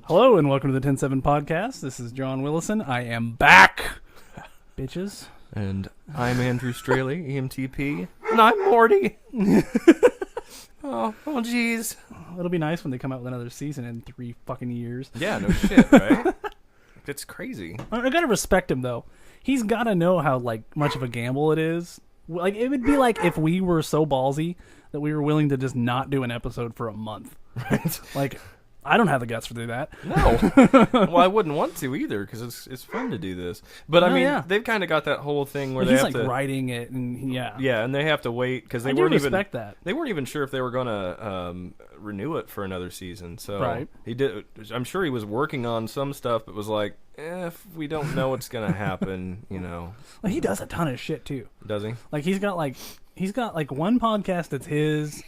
Hello and welcome to the 10-7 podcast. This is John Willison. I am back, bitches. And I'm Andrew Straley, EMTP. And I'm Morty. Oh, jeez. It'll be nice when they come out with another season in 3 fucking years. Yeah, no shit, right? It's crazy. I gotta respect him, though. He's gotta know how, much of a gamble it is. It would be like if we were so ballsy that we were willing to just not do an episode for a month. Right? I don't have the guts to do that. No. Well, I wouldn't want to either because it's fun to do this. But they've kind of got that whole thing where he's they have to writing it, and yeah, and they have to wait because they I weren't do even respect that. They weren't even sure if they were gonna renew it for another season. So right. He did. I'm sure he was working on some stuff, but was like, if we don't know what's gonna happen, Well, he does a ton of shit too. Does he? He's got one podcast that's his.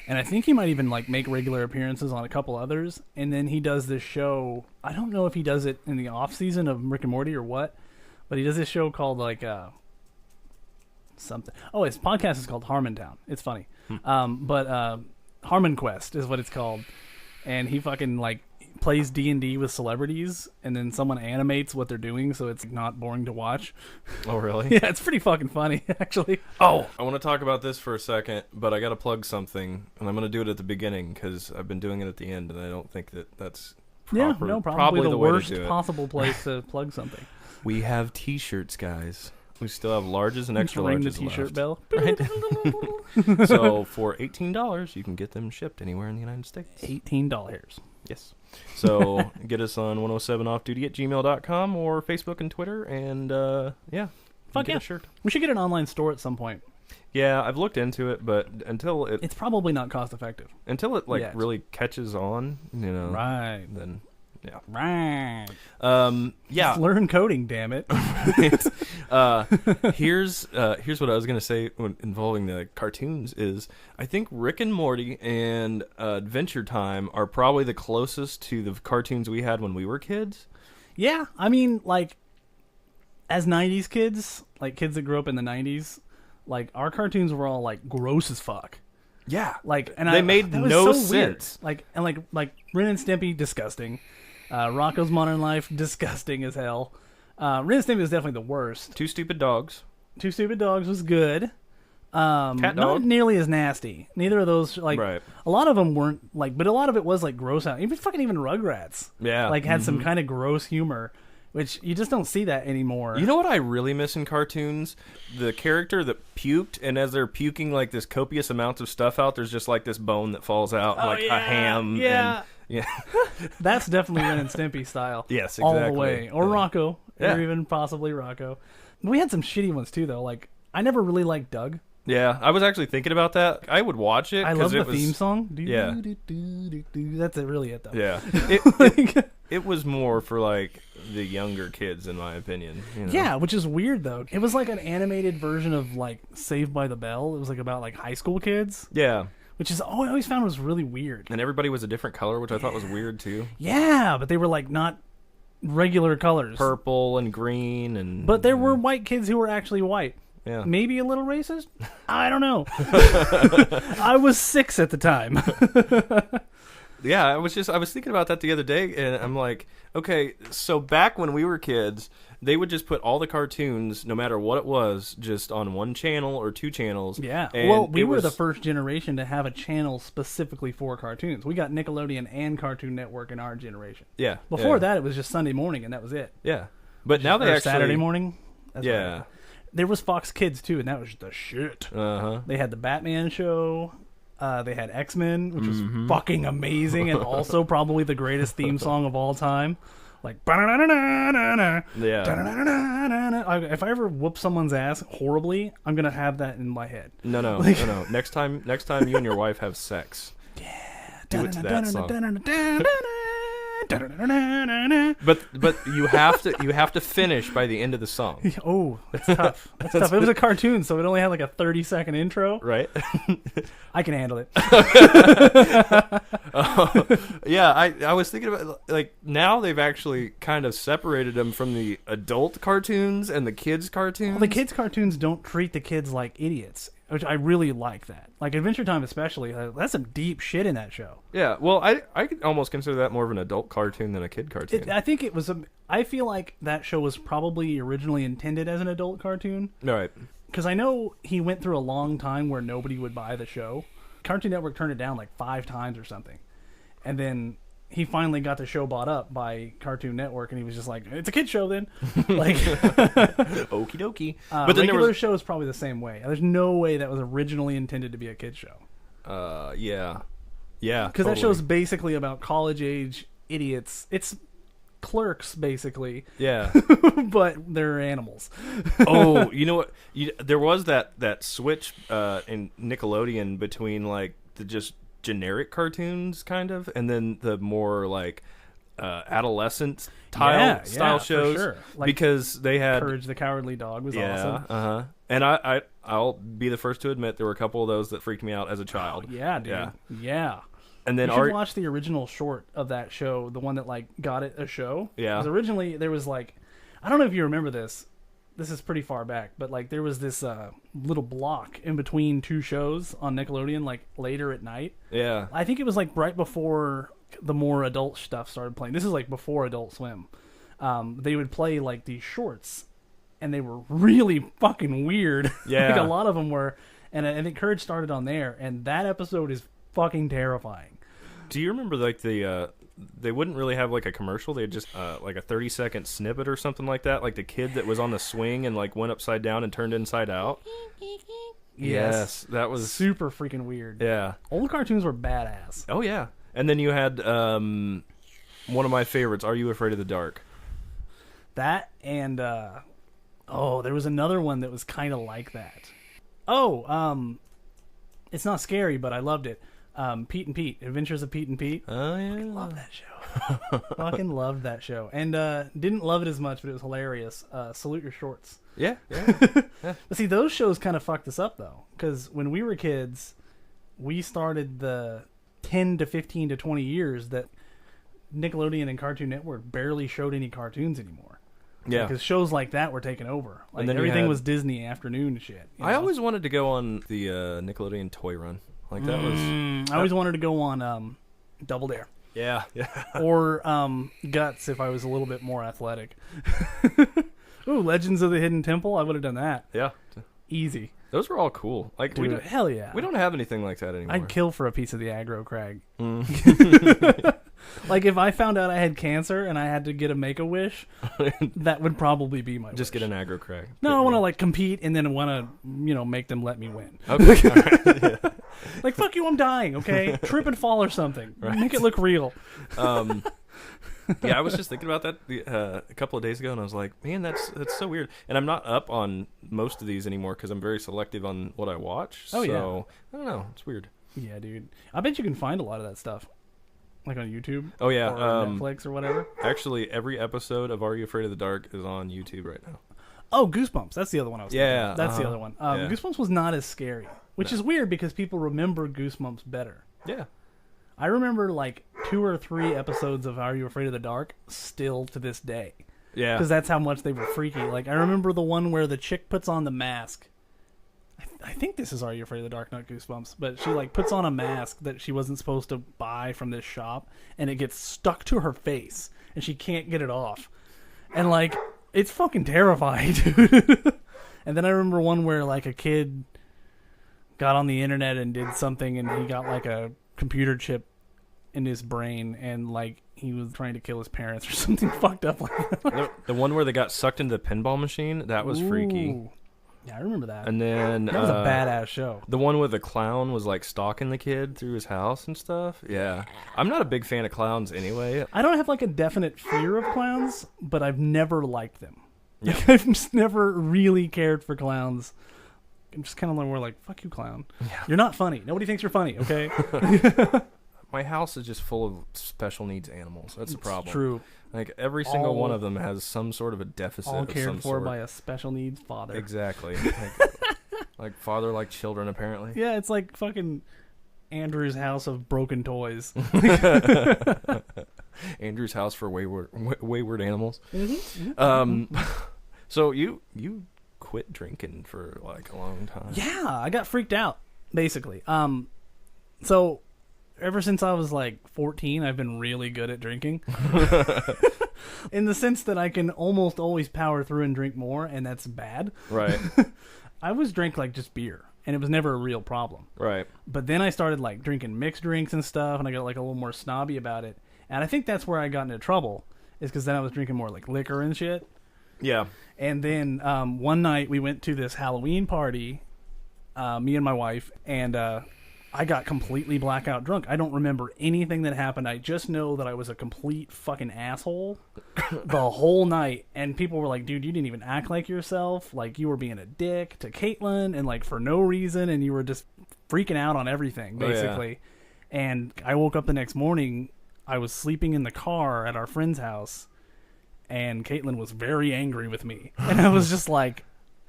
And I think he might even make regular appearances on a couple others. And then he does this show. I don't know if he does it in the off season of Rick and Morty or what, but he does this show called something. Oh, his podcast is called Harmontown. It's funny, but Harmon Quest is what it's called. And he fucking plays D&D with celebrities, and then someone animates what they're doing, so it's not boring to watch. Oh, really? Yeah, it's pretty fucking funny, actually. Oh, I want to talk about this for a second, but I got to plug something, and I'm going to do it at the beginning because I've been doing it at the end, and I don't think that's probably the way worst to do it. possible place to plug something. We have T-shirts, guys. We still have larges and extra Ring larges the T-shirt left. bell. Right? So for $18, you can get them shipped anywhere in the United States. $18. Yes. So get us on 107offduty@gmail.com or Facebook and Twitter, and Fuck yeah. A shirt. We should get an online store at some point. Yeah, I've looked into it, but until it's probably not cost effective. Until it really catches on, Right. Then yeah. Right. Yeah. Just learn coding, damn it. Here's what I was gonna say involving the cartoons is I think Rick and Morty and Adventure Time are probably the closest to the cartoons we had when we were kids. Yeah, I mean, as 90s kids, kids that grew up in the 90s, our cartoons were all gross as fuck. Yeah. And they made no sense. Weird. Ren and Stimpy, disgusting. Rocko's Modern Life, disgusting as hell. Ren and Stimpy was definitely the worst. Two Stupid Dogs. Two Stupid Dogs was good. Cat Dog? Not nearly as nasty. Neither of those, right. A lot of them weren't, but a lot of it was, gross out. Even Rugrats. Yeah. Had some kind of gross humor, which you just don't see that anymore. You know what I really miss in cartoons? The character that puked, and as they're puking, this copious amounts of stuff out, there's just, this bone that falls out, a ham. Yeah. Yeah. That's definitely Ren and Stimpy style. Yes, exactly. All the way. Or Rocco. Yeah. Or even possibly Rocco. We had some shitty ones, too, though. I never really liked Doug. Yeah, I was actually thinking about that. I would watch it. I love the theme song. Yeah. That's really it, though. Yeah. It was more for, the younger kids, in my opinion. Yeah, which is weird, though. It was an animated version of, Saved by the Bell. It was, about, high school kids. Yeah. Which is, I always found was really weird. And everybody was a different color, which I thought was weird, too. Yeah, but they were, not regular colors. Purple and green and... But there were white kids who were actually white. Yeah. Maybe a little racist? I don't know. I was 6 at the time. Yeah, I was thinking about that the other day, and I'm like, okay, so back when we were kids, they would just put all the cartoons, no matter what it was, just on one channel or 2 channels. Yeah. And well, we were the first generation to have a channel specifically for cartoons. We got Nickelodeon and Cartoon Network in our generation. Yeah. Before that, it was just Sunday morning, and that was it. Yeah. But now they actually... Saturday morning? That's yeah. right. There was Fox Kids, too, and that was the shit. Uh-huh. They had the Batman show. They had X-Men, which was fucking amazing, and also probably the greatest theme song of all time. Yeah. If I ever whoop someone's ass horribly, I'm gonna have that in my head. No. Next time you and your wife have sex, do it to that song. But you have to finish by the end of the song. Oh, that's tough. That's tough. It was a cartoon, so it only had like a 30-second intro. Right. I can handle it. Yeah, I was thinking about, like, now they've actually kind of separated them from the adult cartoons and the kids cartoons. Well, the kids cartoons don't treat the kids like idiots. which I really like that. Like Adventure Time especially, that's some deep shit in that show. Yeah, well, I could almost consider that more of an adult cartoon than a kid cartoon. I think it was I feel like that show was probably originally intended as an adult cartoon. Right. Because I know he went through a long time where nobody would buy the show. Cartoon Network turned it down like 5 times or something. And then he finally got the show bought up by Cartoon Network, and he was just like, it's a kid's show then. Like, okie dokie. But then regular show is probably the same way. There's no way that was originally intended to be a kid's show. Yeah. Yeah, because that show's basically about college-age idiots. It's Clerks, basically. Yeah. But they're animals. Oh, you know what? There was that switch in Nickelodeon between, like, the just generic cartoons, kind of, and then the more, like, adolescent style shows. For sure. Like, because they had... Courage the Cowardly Dog was awesome. Uh-huh. And I'll be the first to admit there were a couple of those that freaked me out as a child. Oh, yeah, dude. Yeah. And then you should watch the original short of that show, the one that like got it a show. Yeah. Because originally there was like, I don't know if you remember this. This is pretty far back, but like there was this little block in between 2 shows on Nickelodeon, like later at night. Yeah. I think it was like right before the more adult stuff started playing. This is like before Adult Swim. They would play like these shorts, and they were really fucking weird. Yeah. Like a lot of them were, and I think Courage started on there, and that episode is fucking terrifying. Do you remember like they wouldn't really have like a commercial? They'd just like a 30-second snippet or something like that, like the kid that was on the swing and like went upside down and turned inside out. Yes, that was super freaking weird. Yeah, old cartoons were badass. Oh yeah, and then you had one of my favorites, Are You Afraid of the Dark? That and there was another one that was kind of like that. Oh, it's not scary, but I loved it. Pete and Pete, Adventures of Pete and Pete. Oh yeah, fucking love that show. Fucking loved that show, and didn't love it as much, but it was hilarious. Salute Your Shorts. Yeah. But see, those shows kind of fucked us up though, because when we were kids, we started the 10 to 15 to 20 years that Nickelodeon and Cartoon Network barely showed any cartoons anymore. Yeah, because shows like that were taken over. Like everything was Disney afternoon shit. I always wanted to go on the Nickelodeon Toy Run. Like that was. I always wanted to go on Double Dare. Yeah. Or Guts if I was a little bit more athletic. Ooh, Legends of the Hidden Temple. I would have done that. Yeah. Easy. Those were all cool. Like, dude, hell yeah. We don't have anything like that anymore. I'd kill for a piece of the aggro crag. Like if I found out I had cancer and I had to get a Make-A-Wish, that would probably be my Just wish. get an aggro crag. No, I want to like compete and then want to make them let me win. Okay. All right. Yeah. Like fuck you, I'm dying. Okay, trip and fall or something. Right. Make it look real. Yeah, I was just thinking about that a couple of days ago, and I was like, man, that's so weird. And I'm not up on most of these anymore because I'm very selective on what I watch. Oh, so, I don't know. It's weird. Yeah, dude. I bet you can find a lot of that stuff. Like on YouTube? Oh, yeah. Or Netflix or whatever? Actually, every episode of Are You Afraid of the Dark is on YouTube right now. Oh, Goosebumps. That's the other one I was thinking of. That's the other one. Yeah. Goosebumps was not as scary, which is weird because people remember Goosebumps better. Yeah. I remember like 2 or 3 episodes of Are You Afraid of the Dark still to this day. Yeah. Because that's how much they were freaky. Like, I remember the one where the chick puts on the mask. I think this is Are You Afraid of the Dark, not Goosebumps. But she, like, puts on a mask that she wasn't supposed to buy from this shop. And it gets stuck to her face. And she can't get it off. And, like, it's fucking terrifying, dude. And then I remember one where, like, a kid got on the internet and did something. And he got, like, a computer chip in his brain, and like he was trying to kill his parents or something fucked up like that. The one where they got sucked into the pinball machine, that was freaky. Yeah, I remember that. And then that was a badass show. The one where the clown was like stalking the kid through his house and stuff. Yeah, I'm not a big fan of clowns anyway. I don't have like a definite fear of clowns, but I've never liked them. Yeah. Like, I've just never really cared for clowns. I'm just kind of like, we're like, fuck you, clown. Yeah. You're not funny. Nobody thinks you're funny, okay? My house is just full of special needs animals. That's the problem. True. Like, every single one of them has some sort of a deficit all of cared some for sort. by a special needs father. Exactly. Like father like children, apparently. Yeah, it's like fucking Andrew's house of broken toys. Andrew's house for wayward animals. Mm-hmm. So you quit drinking for like a long time. Yeah, I got freaked out, basically. So ever since I was like 14, I've been really good at drinking. In the sense that I can almost always power through and drink more, and that's bad. Right. I always drank like just beer, and it was never a real problem. Right. But then I started like drinking mixed drinks and stuff, and I got like a little more snobby about it. And I think that's where I got into trouble, is because then I was drinking more like liquor and shit. Yeah. And then one night we went to this Halloween party, me and my wife, and I got completely blackout drunk. I don't remember anything that happened. I just know that I was a complete fucking asshole the whole night. And people were like, dude, you didn't even act like yourself. Like, you were being a dick to Caitlin and, like, for no reason. And you were just freaking out on everything, basically. Oh, yeah. And I woke up the next morning. I was sleeping in the car at our friend's house. And Caitlin was very angry with me. And I was just like...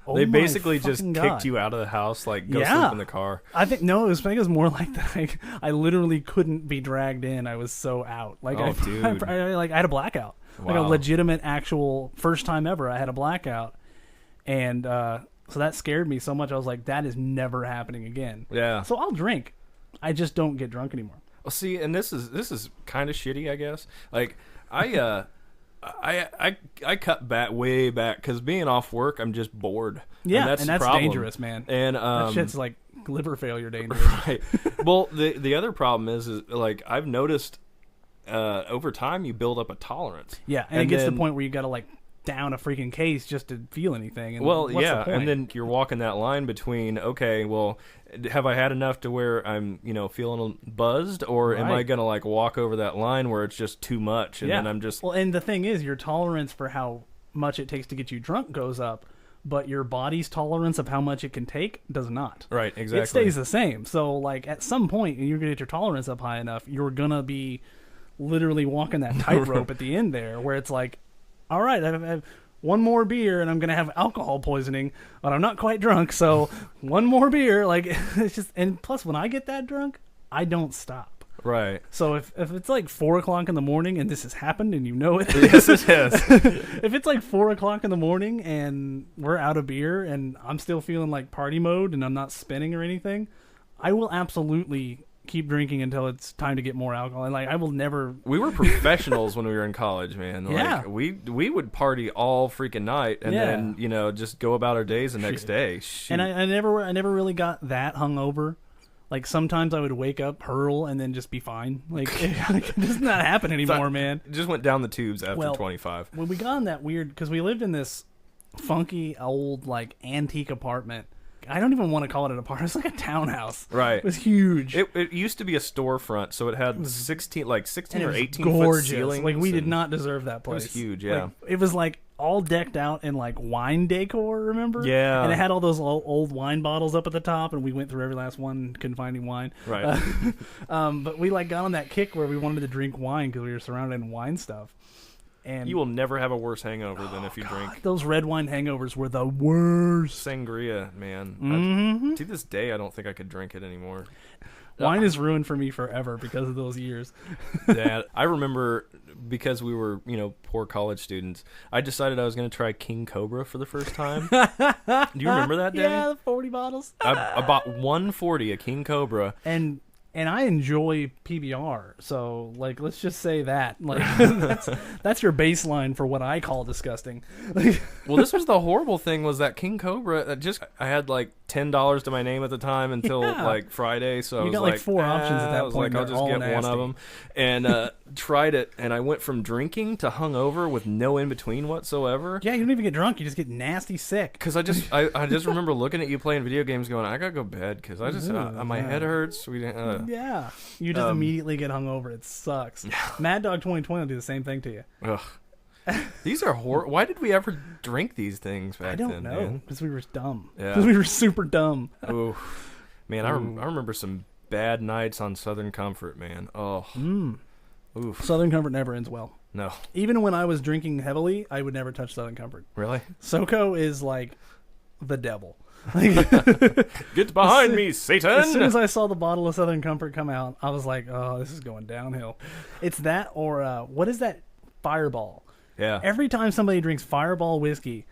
Oh, they basically just God. kicked you out of the house, like, go sleep in the car. I think, no, it was more like that. Like, I literally couldn't be dragged in. I was so out. Like, dude. I had a blackout. Wow. Like a legitimate, actual, first time ever, I had a blackout. And so that scared me so much. I was like, that is never happening again. Yeah. So I'll drink. I just don't get drunk anymore. Well, see, and this is kind of shitty, I guess. Like, I cut back way back because being off work, I'm just bored. Yeah, and that's dangerous, man. And that shit's like liver failure dangerous. Right. Well, the other problem is like I've noticed over time you build up a tolerance. Yeah, and it gets to the point where you got to like down a freaking case just to feel anything. And well, what's yeah, the point? and then you're walking that line between, okay, well, have I had enough to where I'm, feeling buzzed, or am I gonna like walk over that line where it's just too much, and then I'm just... Well, and the thing is, your tolerance for how much it takes to get you drunk goes up, but your body's tolerance of how much it can take does not. Right, exactly. It stays the same. So, like, at some point, you're gonna get your tolerance up high enough, you're gonna be literally walking that tightrope at the end there, where it's like, all right, I've one more beer and I'm going to have alcohol poisoning, but I'm not quite drunk, so one more beer. Like, it's just, and plus when I get that drunk, I don't stop. Right. So if it's like 4 o'clock in the morning and this has happened and you know it. Yes, it has. If it's like 4 o'clock in the morning and we're out of beer and I'm still feeling like party mode and I'm not spinning or anything, I will absolutely keep drinking until it's time to get more alcohol. And like, I will never... We were professionals when we were in college, man. Like, yeah. We would party all freaking night and then, just go about our days the next day. Shoot. And I never really got that hungover. Like, sometimes I would wake up, hurl, and then just be fine. Like, it does not happen anymore, man. It just went down the tubes after 25. When we got in that weird... Because we lived in this funky, old, like, antique apartment. I don't even want to call it an apartment. It's like a townhouse. Right. It was huge. It used to be a storefront, so it had 16 or 18 gorgeous. foot ceilings. Like, we did not deserve that place. It was huge, yeah. Like, it was like all decked out in like wine decor, remember? Yeah. And it had all those old wine bottles up at the top, and we went through every last one, couldn't find any wine. Right. But we like got on that kick where we wanted to drink wine because we were surrounded in wine stuff. And you will never have a worse hangover than if you drink. Those red wine hangovers were the worst. Sangria, man. Mm-hmm. To this day, I don't think I could drink it anymore. Wine is ruined for me forever because of those years. Dad, I remember because we were, poor college students, I decided I was going to try King Cobra for the first time. Do you remember that day? Yeah, the 40 bottles. I bought 140 a King Cobra. And I enjoy PBR, so like let's just say that like that's your baseline for what I call disgusting. Well, this was the horrible thing was that King Cobra. I had like $10 to my name at the time until like Friday, so you got like 4 options at that I was point. Like, I'll just get nasty. one of them, and tried it, and I went from drinking to hungover with no in between whatsoever. Yeah, you don't even get drunk; you just get nasty sick. Because I just remember looking at you playing video games, going, I gotta go to bed because I just my head hurts. Yeah, you just immediately get hungover. It sucks. Mad Dog 2020 will do the same thing to you. Ugh. These are horrible. Why did we ever drink these things back then? I don't know. Because we were dumb. Yeah. Because we were super dumb. Ooh. Man, I remember some bad nights on Southern Comfort, man. Oh. Oof. Southern Comfort never ends well. No. Even when I was drinking heavily, I would never touch Southern Comfort. Really? SoCo is like the devil. Get behind me, Satan! As soon as I saw the bottle of Southern Comfort come out, I was like, oh, this is going downhill. It's that or, what is that? Fireball. Yeah. Every time somebody drinks Fireball whiskey,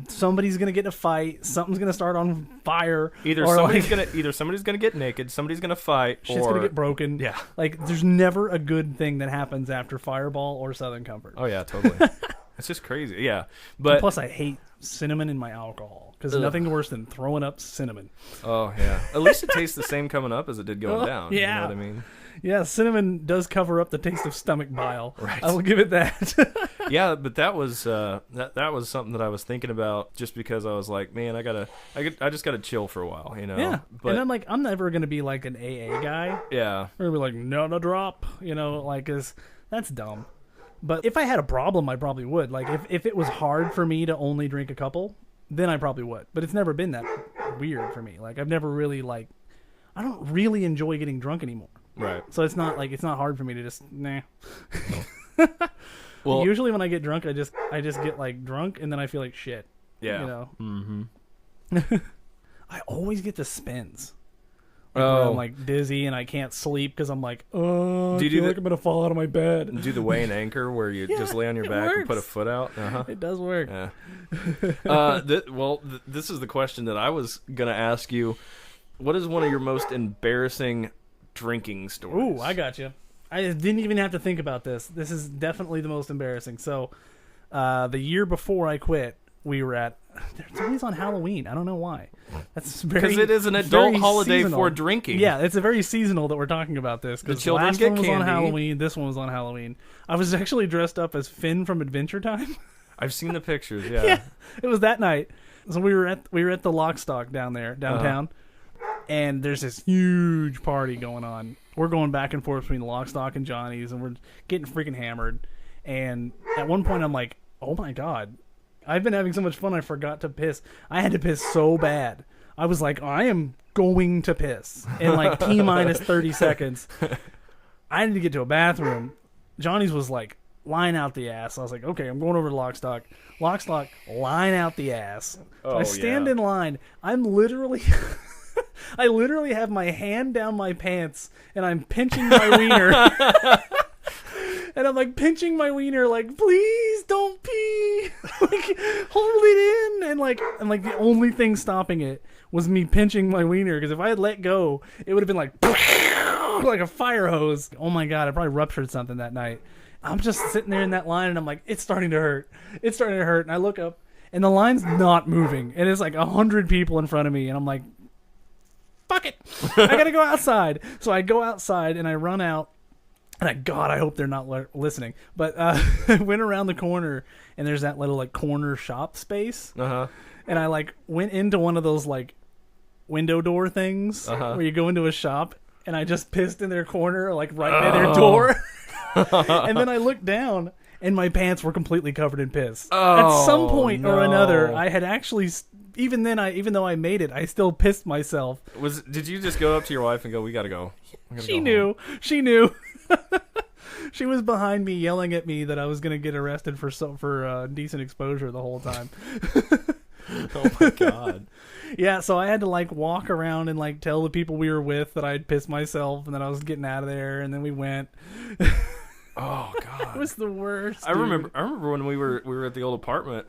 somebody's gonna get in a fight, something's gonna start on fire, Either or somebody's gonna get naked, somebody's gonna fight, shit's or gonna get broken. Yeah. Like there's never a good thing that happens after Fireball or Southern Comfort. Oh yeah, totally. It's just crazy. Yeah, but And plus I hate cinnamon in my alcohol because nothing worse than throwing up cinnamon. oh yeah, at least it tastes the same coming up as it did going down. Yeah. You know what I mean? Yeah, cinnamon does cover up the taste of stomach bile. Right. I will give it that. Yeah, but that was that was something that I was thinking about just because I was like, man, I just gotta chill for a while, you know. Yeah, But and I'm like, I'm never gonna be like an AA guy. yeah, Or be like, no drop, you know, like, 'cause that's dumb. But if I had a problem, I probably would. Like, if it was hard for me to only drink a couple, then I probably would. But it's never been that weird for me. Like, I've never really, like, I don't really enjoy getting drunk anymore. right. So it's not hard for me to just, nah. Well, Usually when I get drunk, I just get, like, drunk, and then I feel like shit. yeah. You know? Mm-hmm. I always get the spins. Like, where I'm like dizzy and I can't sleep because I'm like, oh, I feel like I'm gonna fall out of my bed. Do the weigh and anchor where you just lay on your back and put a foot out? Uh-huh. It does work. Yeah. This is the question that I was gonna ask you. What is one of your most embarrassing drinking stories? Ooh, I got you. I didn't even have to think about this. This is definitely the most embarrassing. So, the year before I quit, we were at. It's always on Halloween. I don't know why. That's very because it is an adult holiday seasonal. for drinking. Yeah, it's a very seasonal that we're talking about this. Because the children last get one was on candy. Halloween. This one was on Halloween. I was actually dressed up as Finn from Adventure Time. I've seen the pictures. Yeah. Yeah, it was that night. So we were at the Lockstock downtown, and there's this huge party going on. We're going back and forth between the Lockstock and Johnny's, and we're getting freaking hammered. And at one point, I'm like, "Oh my god, I've been having so much fun. I forgot to piss. I had to piss so bad. I was like, I am going to piss in like T-minus 30 seconds. I had to get to a bathroom. Johnny's was like, line out the ass. I was like, okay, I'm going over to Lockstock. Lockstock, line out the ass. So I stand in line. I'm literally... I literally have my hand down my pants, and I'm pinching my wiener. And I'm like pinching my wiener, like, please don't pee. Like, hold it in. And like the only thing stopping it was me pinching my wiener, because if I had let go, it would have been like a fire hose. Oh my god, I probably ruptured something that night. I'm just sitting there in that line, and I'm like, it's starting to hurt. It's starting to hurt. And I look up, and the line's not moving. And it's like 100 people in front of me, and I'm like, fuck it. I gotta go outside. So I go outside, and I run out. And God, I hope they're not listening. But I went around the corner, and there's that little like corner shop space. Uh-huh. And I like went into one of those like window door things where you go into a shop, and I just pissed in their corner, like right by their door. And then I looked down, and my pants were completely covered in piss. At some point or another, I had actually. Even though I made it, I still pissed myself. Did you just go up to your wife and go, "We gotta go"? She knew. She knew. She was behind me yelling at me that I was going to get arrested for decent exposure the whole time. Oh my god. Yeah, so I had to like walk around and like tell the people we were with that I'd pissed myself and that I was getting out of there, and then we went. Oh god. It was the worst. I remember when we were at the old apartment.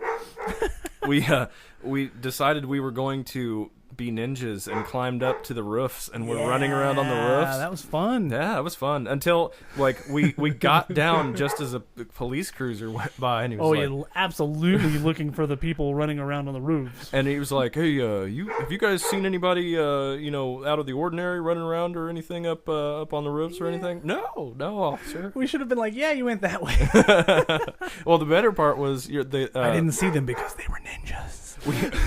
We decided we were going to be ninjas and climbed up to the roofs, and we're running around on the roofs. That was fun. Yeah, it was fun until like we got down just as a police cruiser went by, and he was you're absolutely looking for the people running around on the roofs. And he was like, "Hey, have you guys seen anybody out of the ordinary running around or anything up on the roofs or anything?" No, officer. We should have been like, "Yeah, you went that way." Well, the better part was I didn't see them because they were ninjas.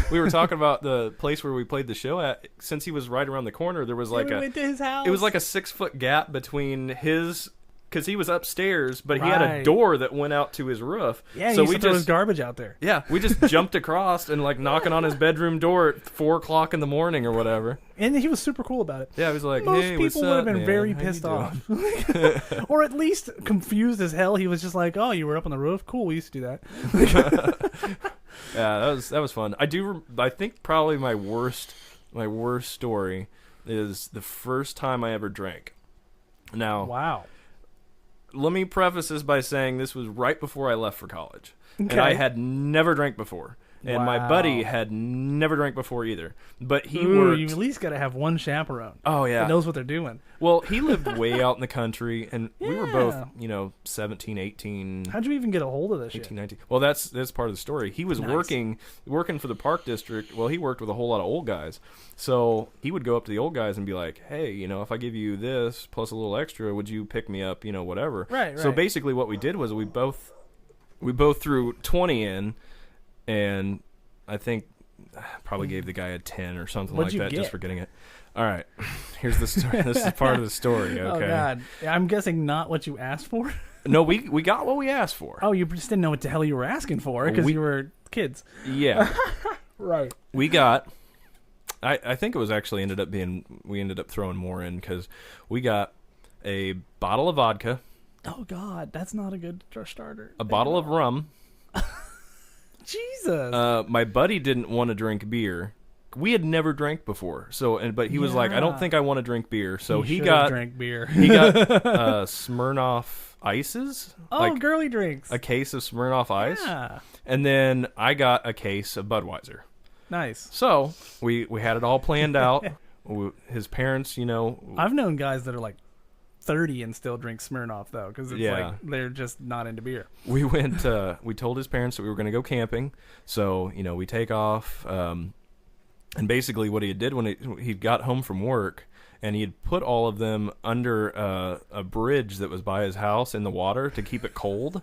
We were talking about the place where we played the show at. Since he was right around the corner, there was like we went to his house. It was like a 6-foot gap between his, because he was upstairs, but he had a door that went out to his roof. Yeah, so we just throw his garbage out there. Yeah, we just jumped across and like knocking on his bedroom door at 4:00 in the morning or whatever. And he was super cool about it. Yeah, he was like, most "Hey, people what's would up, have been man? very How pissed you off, doing?" or at least confused as hell. He was just like, "Oh, you were up on the roof? Cool, we used to do that." Yeah, that was fun. I think probably my worst story is the first time I ever drank. Now, wow. Let me preface this by saying this was right before I left for college, Okay. and I had never drank before. And my Wow. buddy had never drank before either. But he Ooh, worked... you at least got to have one chaperone. Oh, yeah. That knows what they're doing. Well, he lived way out in the country, and we were both, Yeah. 17, 18... How'd you even get a hold of this 18, shit? 19. Well, that's part of the story. He was Nice. working for the park district. Well, he worked with a whole lot of old guys. So he would go up to the old guys and be like, hey, if I give you this plus a little extra, would you pick me up, whatever. Right. So basically what we did was we both threw 20 in, and I think probably gave the guy a 10 or something What'd like you that get? just for getting it. All right. Here's the story. This is part of the story, okay? Oh, God. I'm guessing not what you asked for? No, we got what we asked for. Oh, you just didn't know what the hell you were asking for because you were kids. Yeah. Right. We got... I think it was actually we ended up throwing more in because we got a bottle of vodka, Oh, God. That's not a good starter. a bottle of rum. Jesus. My buddy didn't want to drink beer. We had never drank before, but he was like, I don't Yeah. think I want to drink beer. So he should've got drank beer. he got Smirnoff ices, Oh, like girly drinks. a case of Smirnoff Ice, Yeah. and then I got a case of Budweiser. Nice. So we had it all planned out. His parents, I've known guys that are like 30 and still drink Smirnoff, though, because it's Yeah. like they're just not into beer. we went. We told his parents that we were going to go camping. So we take off. And basically, what he did when he got home from work, and he had put all of them under a bridge that was by his house in the water to keep it cold,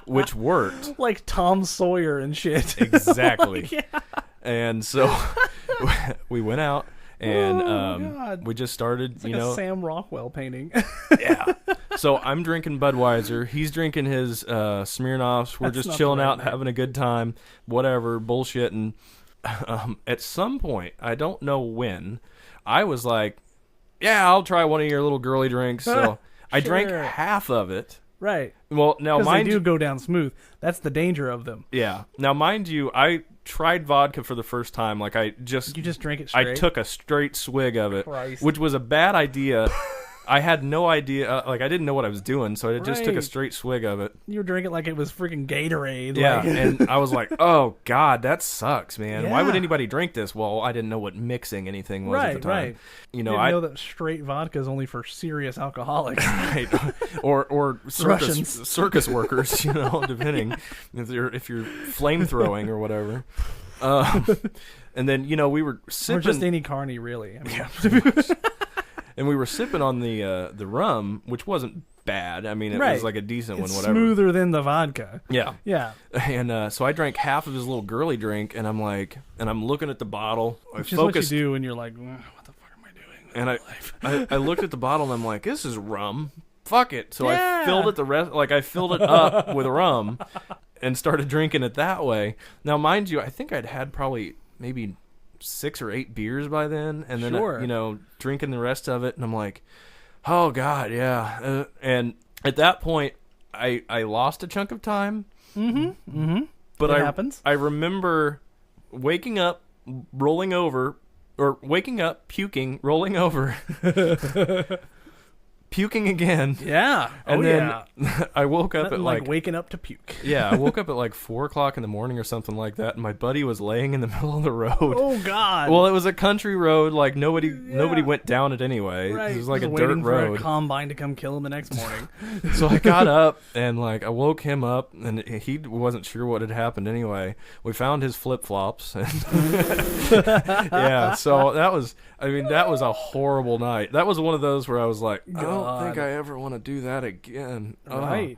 which worked. Like Tom Sawyer and shit. Exactly. Yeah. And so we went out, and God. we just started, It's like a Sam Rockwell painting. yeah. So I'm drinking Budweiser. He's drinking his Smirnoffs. We're That's just not chilling the right out, name. having a good time, whatever, bullshitting. At some point, I don't know when, I was like, yeah, I'll try one of your little girly drinks. So I drank Sure. half of it. Right. Well, now Because they mind do you, go down smooth. That's the danger of them. yeah. Now mind you, I tried vodka for the first time. Like You just drink it straight. I took a straight swig of it, Christ. which was a bad idea. I had no idea, I didn't know what I was doing, so I just took a Right. straight swig of it. You were drinking like it was freaking Gatorade. Yeah, like- and I was like, oh, God, that sucks, man. Why would Yeah. anybody drink this? Well, I didn't know what mixing anything was at the Right, time. right. You You know, didn't know that straight vodka is only for serious alcoholics. right. or Russians. circus workers, depending if you're flame throwing or whatever. And then, we were Or sipping. just any carny, really. I mean, And we were sipping on the rum, which wasn't bad. I mean, it Right. was like a decent it's one, whatever. smoother than the vodka. Yeah. Yeah. And so I drank half of his little girly drink, and I'm looking at the bottle. Which is what you do when you're like, what the fuck am I doing with and my I, life? I looked at the bottle, and I'm like, this is rum. Fuck it. So Yeah. I filled it up with rum and started drinking it that way. Now, mind you, I think I'd had probably maybe 6 or 8 beers by then, and then Sure. drinking the rest of it, and I'm like, oh God, yeah. And at that point, I lost a chunk of time. But It happens. I remember waking up, rolling over, or waking up, puking, rolling over, puking again, Yeah. and oh, then yeah. I woke up Nothing at like waking up to puke. yeah, I woke up at like 4:00 in the morning or something like that, and my buddy was laying in the middle of the road. Oh, God. Well, it was a country road, like nobody went down it anyway. Right. It was like Just a dirt waiting for road. a combine to come kill him the next morning. So I got up and I woke him up, and he wasn't sure what had happened anyway. We found his flip-flops, and yeah, so that was a horrible night. That was one of those where I was like, I don't think I ever want to do that again. Right.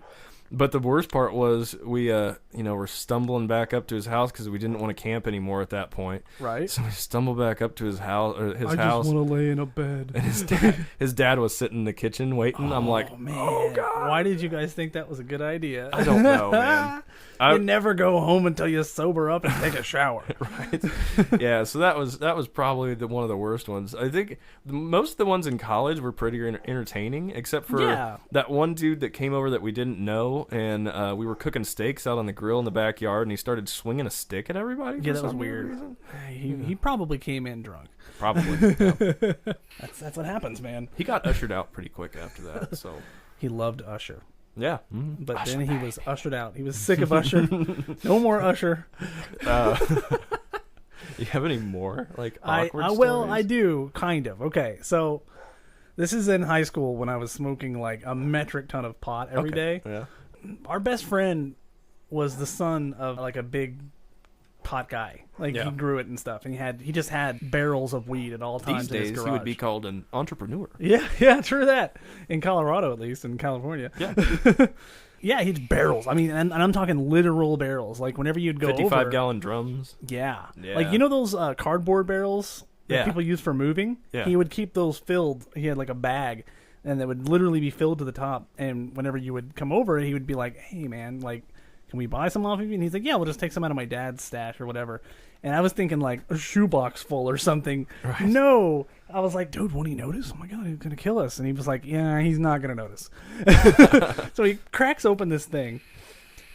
But the worst part was we were stumbling back up to his house because we didn't want to camp anymore at that point. Right. So we stumbled back up to his house. I just want to lay in a bed. And his dad was sitting in the kitchen waiting. I'm like, man. oh God. Why did you guys think that was a good idea? I don't know, man. You never go home until you sober up and take a shower. Right. Yeah, so that was probably one of the worst ones. I think most of the ones in college were pretty entertaining, except for that one dude that came over that we didn't know, and we were cooking steaks out on the grill in the backyard, and he started swinging a stick at everybody. Yeah, for that was some weird. reason. He probably came in drunk. Probably. Yeah. That's what happens, man. He got ushered out pretty quick after that. So He loved Usher. Yeah. But then he was ushered out. He was sick of Usher. No more Usher. You have any more like awkward stories? Well, I do, kind of. Okay, so this is in high school when I was smoking like a metric ton of pot every day. Yeah. Our best friend was the son of like a big pot guy. Like he grew it and stuff, and he just had barrels of weed at all times. These days, in his garage. he would be called an entrepreneur. Yeah, true that. In Colorado, at least, in California. Yeah. Yeah, he had barrels. I mean, and I'm talking literal barrels. Like whenever you'd go 55-gallon drums. Yeah. Like you know those cardboard barrels that people use for moving? Yeah. He would keep those filled. He had like a bag, and that would literally be filled to the top. And whenever you would come over, he would be like, "Hey, man, like, can we buy some off of you?" And he's like, "Yeah, we'll just take some out of my dad's stash or whatever." And I was thinking like a shoebox full or something. Right. No. I was like, dude, won't he notice? Oh my God, he's going to kill us. And he was like, yeah, he's not going to notice. So he cracks open this thing,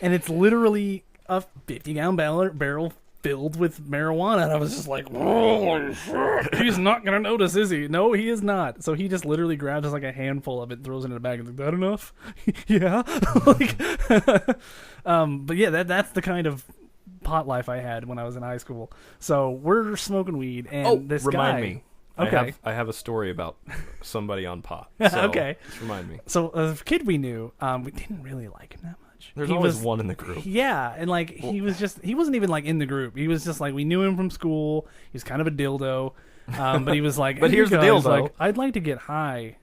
and it's literally a 50-gallon barrel filled with marijuana. And I was just like, holy shit, he's not going to notice, is he? No, he is not. So he just literally grabs just like a handful of it, throws it in a bag, and is like, that enough? Yeah. But yeah, that's the kind of pot life I had when I was in high school. So we're smoking weed, and this guy... Remind me. Okay. I have a story about somebody on pot. So okay. Just remind me. So a kid we knew, we didn't really like him that much. There's always one in the group. Yeah, and like he wasn't even like in the group. He was just like, we knew him from school. He was kind of a dildo. But he was like, but hey, here's the deal, though. Like, I'd like to get high.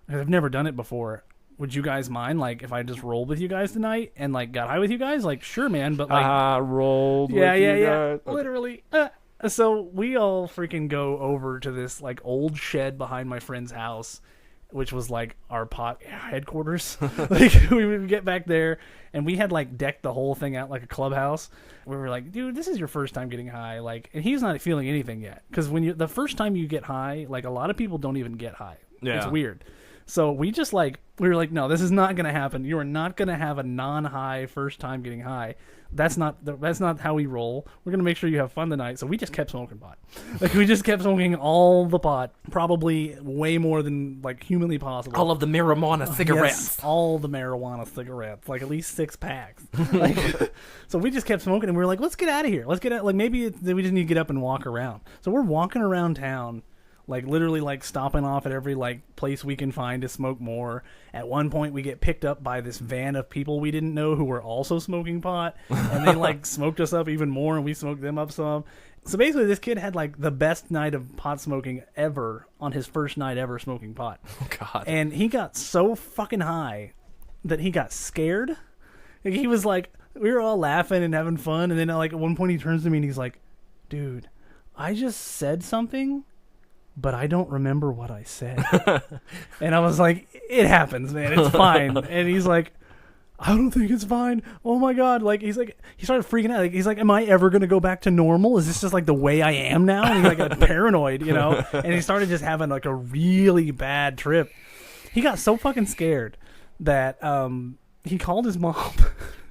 I've never done it before. Would you guys mind, like, if I just rolled with you guys tonight and like got high with you guys? Like, sure, man. But like, rolled. Yeah, with you guys. Okay. Literally. So we all freaking go over to this like old shed behind my friend's house, which was like our pot headquarters. Like we would get back there, and we had like decked the whole thing out like a clubhouse. We were like, dude, this is your first time getting high, like, and he's not feeling anything yet, because when the first time you get high, like a lot of people don't even get high. Yeah, it's weird. So we were like, no, this is not going to happen. You are not going to have a non-high first time getting high. That's not how we roll. We're going to make sure you have fun tonight. So we just kept smoking pot. Like we just kept smoking all the pot, probably way more than like humanly possible. All of the marijuana cigarettes. Yes, all the marijuana cigarettes, like at least 6 packs. Like, so we just kept smoking, and we were like, let's get out of here. Let's get out. Like maybe we just need to get up and walk around. So we're walking around town. Like literally like stopping off at every like place we can find to smoke more. At one point we get picked up by this van of people we didn't know who were also smoking pot, and they like smoked us up even more, and we smoked them up some. So basically this kid had like the best night of pot smoking ever on his first night ever smoking pot. Oh God. And he got so fucking high that he got scared. Like, he was like, we were all laughing and having fun, and then like at one point he turns to me and he's like, dude, I just said something, but I don't remember what I said. And I was like, it happens, man. It's fine. And he's like, I don't think it's fine. Oh my God. Like, he started freaking out. Like, he's like, am I ever going to go back to normal? Is this just like the way I am now? And he's like paranoid, you know? And he started just having like a really bad trip. He got so fucking scared that he called his mom.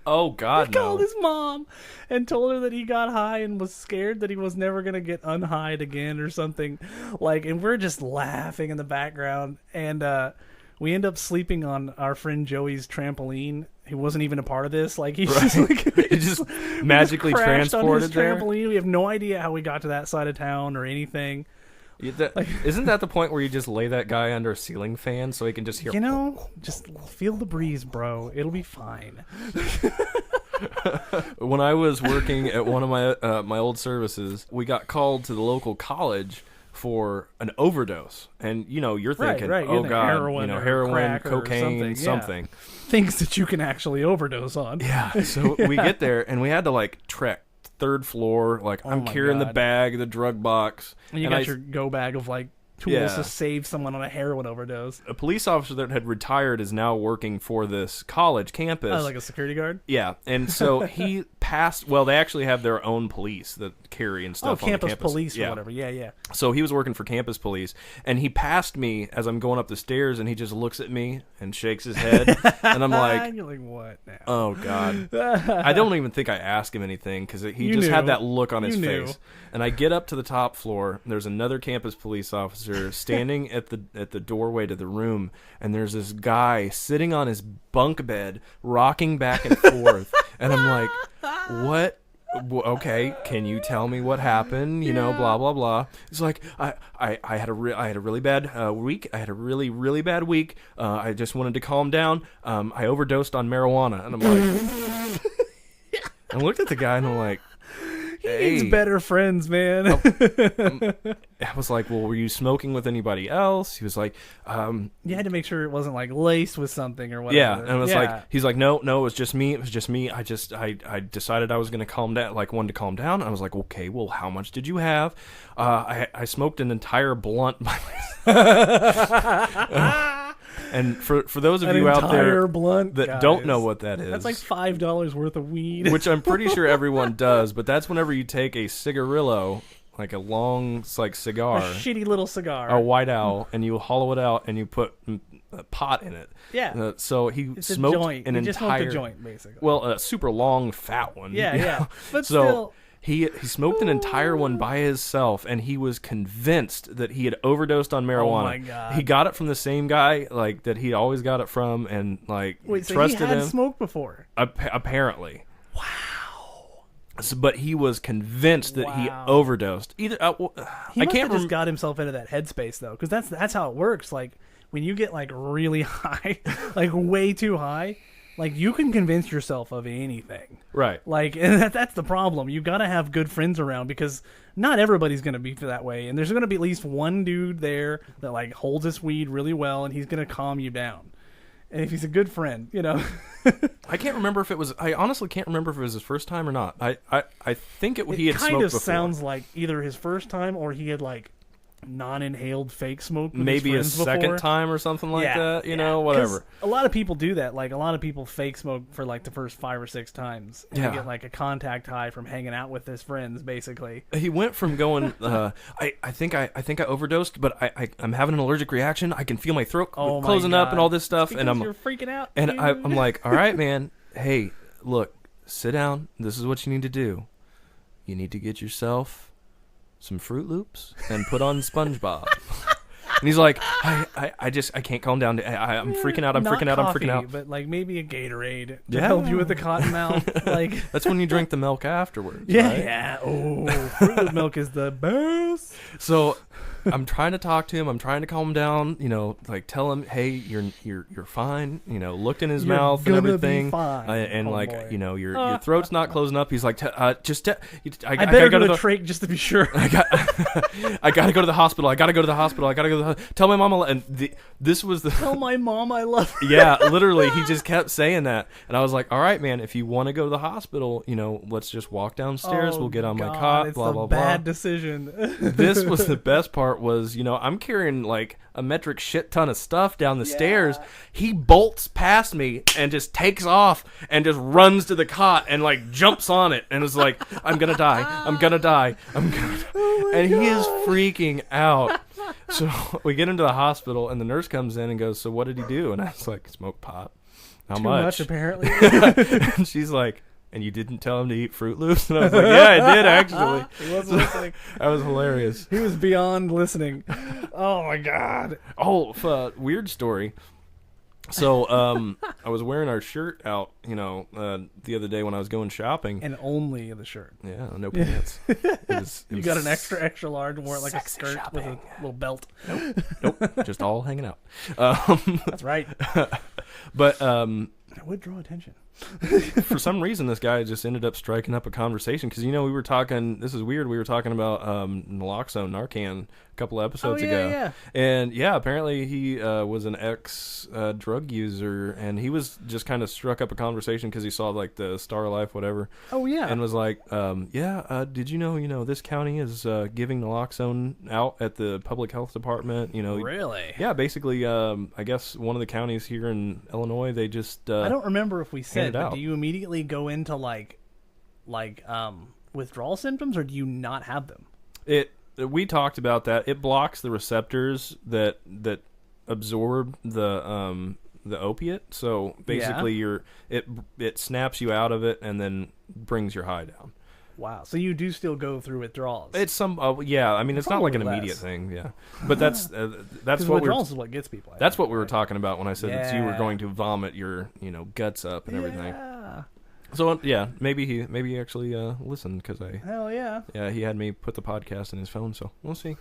Oh God, he called his mom and told her that he got high and was scared that he was never gonna get unhied again or something. Like, and we're just laughing in the background, and we end up sleeping on our friend Joey's trampoline. He wasn't even a part of this. Like, he just magically transported on his there. Trampoline. We have no idea how we got to that side of town or anything. Isn't that the point where you just lay that guy under a ceiling fan so he can just hear? You know, just feel the breeze, bro. It'll be fine. When I was working at one of my old services, we got called to the local college for an overdose, and you know, you're thinking, right. oh God, heroin, crack, cocaine, something. Things that you can actually overdose on. Yeah. So we get there, and we had to like trek 3rd floor, like I'm carrying the bag, the drug box, and you got your go bag of like tools to save someone on a heroin overdose. A police officer that had retired is now working for this college campus. Oh, like a security guard? Yeah, and so he passed. Well, they actually have their own police that carry and stuff. Oh, campus on the campus police or whatever. Yeah. So he was working for campus police, and he passed me as I'm going up the stairs, and he just looks at me and shakes his head, and I'm like, you're like, what now? Oh God. I don't even think I asked him anything because he just had that look on his face. And I get up to the top floor, and there's another campus police officer parents are standing at the doorway to the room, and there's this guy sitting on his bunk bed, rocking back and forth, and I'm like, what? Okay, can you tell me what happened? You know, blah blah blah. It's like I had a really bad week. I had a really bad week. I just wanted to calm down. I overdosed on marijuana, and I'm like, I looked at the guy and I'm like, He needs better friends, man. I was like, well, were you smoking with anybody else? He was like, you had to make sure it wasn't like laced with something or whatever. yeah. And it was like, he's like, no, it was just me. It was just me. I decided I was going to calm down, like wanted to calm down. And I was like, okay, well, how much did you have? I smoked an entire blunt by myself. And for those of you out there that don't know what that is, that's like $5 worth of weed, which I'm pretty sure everyone does. But that's whenever you take a cigarillo, like a long, like cigar, a shitty little cigar, a white owl, and you hollow it out and you put a pot in it. Yeah. So he smoked an entire, just smoked a joint, basically. Well, a super long, fat one. Yeah, yeah. But so, still. He smoked an entire one by himself, and he was convinced that he had overdosed on marijuana. Oh my god! He got it from the same guy, like that he always got it from, and like trusted he had him. Smoked before. Apparently. Wow. So, but he was convinced that he overdosed. Either he must have just got himself into that headspace though, because that's how it works. Like when you get like really high, like way too high. Like, you can convince yourself of anything. Right. Like, and that's the problem. You got to have good friends around because not everybody's going to be that way. And there's going to be at least one dude there that, like, holds his weed really well, and he's going to calm you down. And if he's a good friend, you know. I can't remember if it was... I honestly can't remember if it was his first time or not. I think he had smoked before. It kind of sounds like either his first time or he had, like, non-inhaled fake smoke with maybe his a second before. Time or something like that, you know, whatever. A lot of people do that. Like, a lot of people fake smoke for like the first 5 or 6 times and get like a contact high from hanging out with his friends, basically. He went from going I think I overdosed, but I'm having an allergic reaction. I can feel my throat closing up and all this stuff, and I'm you're freaking out, and dude. I'm like, all right, man, hey, look, sit down, this is what you need to do. You need to get yourself some Fruit Loops and put on SpongeBob. And he's like, I can't calm down. I'm freaking out. I'm freaking out. But like maybe a Gatorade to help you with the cotton mouth. Like that's when you drink the milk afterwards. Yeah, right? yeah. Oh, Fruit Loop milk is the best. So I'm trying to talk to him. I'm trying to calm him down. You know, like tell him, hey, you're fine. You know, looked in his mouth and everything. Be fine, and like, boy. you know, your throat's not closing up. He's like, I better go to the trach just to be sure. I gotta go to the hospital. I gotta go to the hospital. Tell my mom. And this was the tell my mom I love her. Yeah, literally, he just kept saying that, and I was like, all right, man, if you want to go to the hospital, you know, let's just walk downstairs. We'll get on my cot. Blah blah blah. Bad decision. This was the best part. Was, you know, I'm carrying like a metric shit ton of stuff down the stairs. He bolts past me and just takes off and just runs to the cot and like jumps on it and is like, I'm gonna die. And he is freaking out. So we get into the hospital and the nurse comes in and goes, so what did he do? And I was like, smoke pot. How Too much? Apparently. And she's like, and you didn't tell him to eat Fruit Loops? And I was like, yeah, I did, actually. He wasn't listening. That was hilarious. He was beyond listening. Oh, my God. Oh, weird story. So I was wearing our shirt out, you know, the other day when I was going shopping. And only the shirt. Yeah, no pants. You got an extra large and wore it like a skirt with a little belt. Nope, just all hanging out. That's right. But that would draw attention. For some reason, this guy just ended up striking up a conversation because, you know, we were talking. This is weird. We were talking about naloxone, Narcan, a couple of episodes ago. Yeah. And yeah, apparently he was an ex drug user, and he was just kind of struck up a conversation because he saw like the Star of Life, whatever. Oh yeah. And was like, did you know, this county is giving naloxone out at the public health department? You know, really? Yeah, basically, I guess one of the counties here in Illinois, they just. I don't remember if we said. But out. do you immediately go into like withdrawal symptoms, or do you not have them? We talked about that. It blocks the receptors that absorb the opiate. So basically, it snaps you out of it and then brings your high down. Wow. So you do still go through withdrawals. It's some, yeah. I mean, it's not like an Probably immediate less. thing, yeah. But that's what withdrawals is what gets people. I that's think, what we were right? talking about when I said that you were Yeah. going to vomit your, guts up and everything. Yeah. So yeah, maybe he actually listened because Hell yeah. he had me put the podcast in his phone, so we'll see.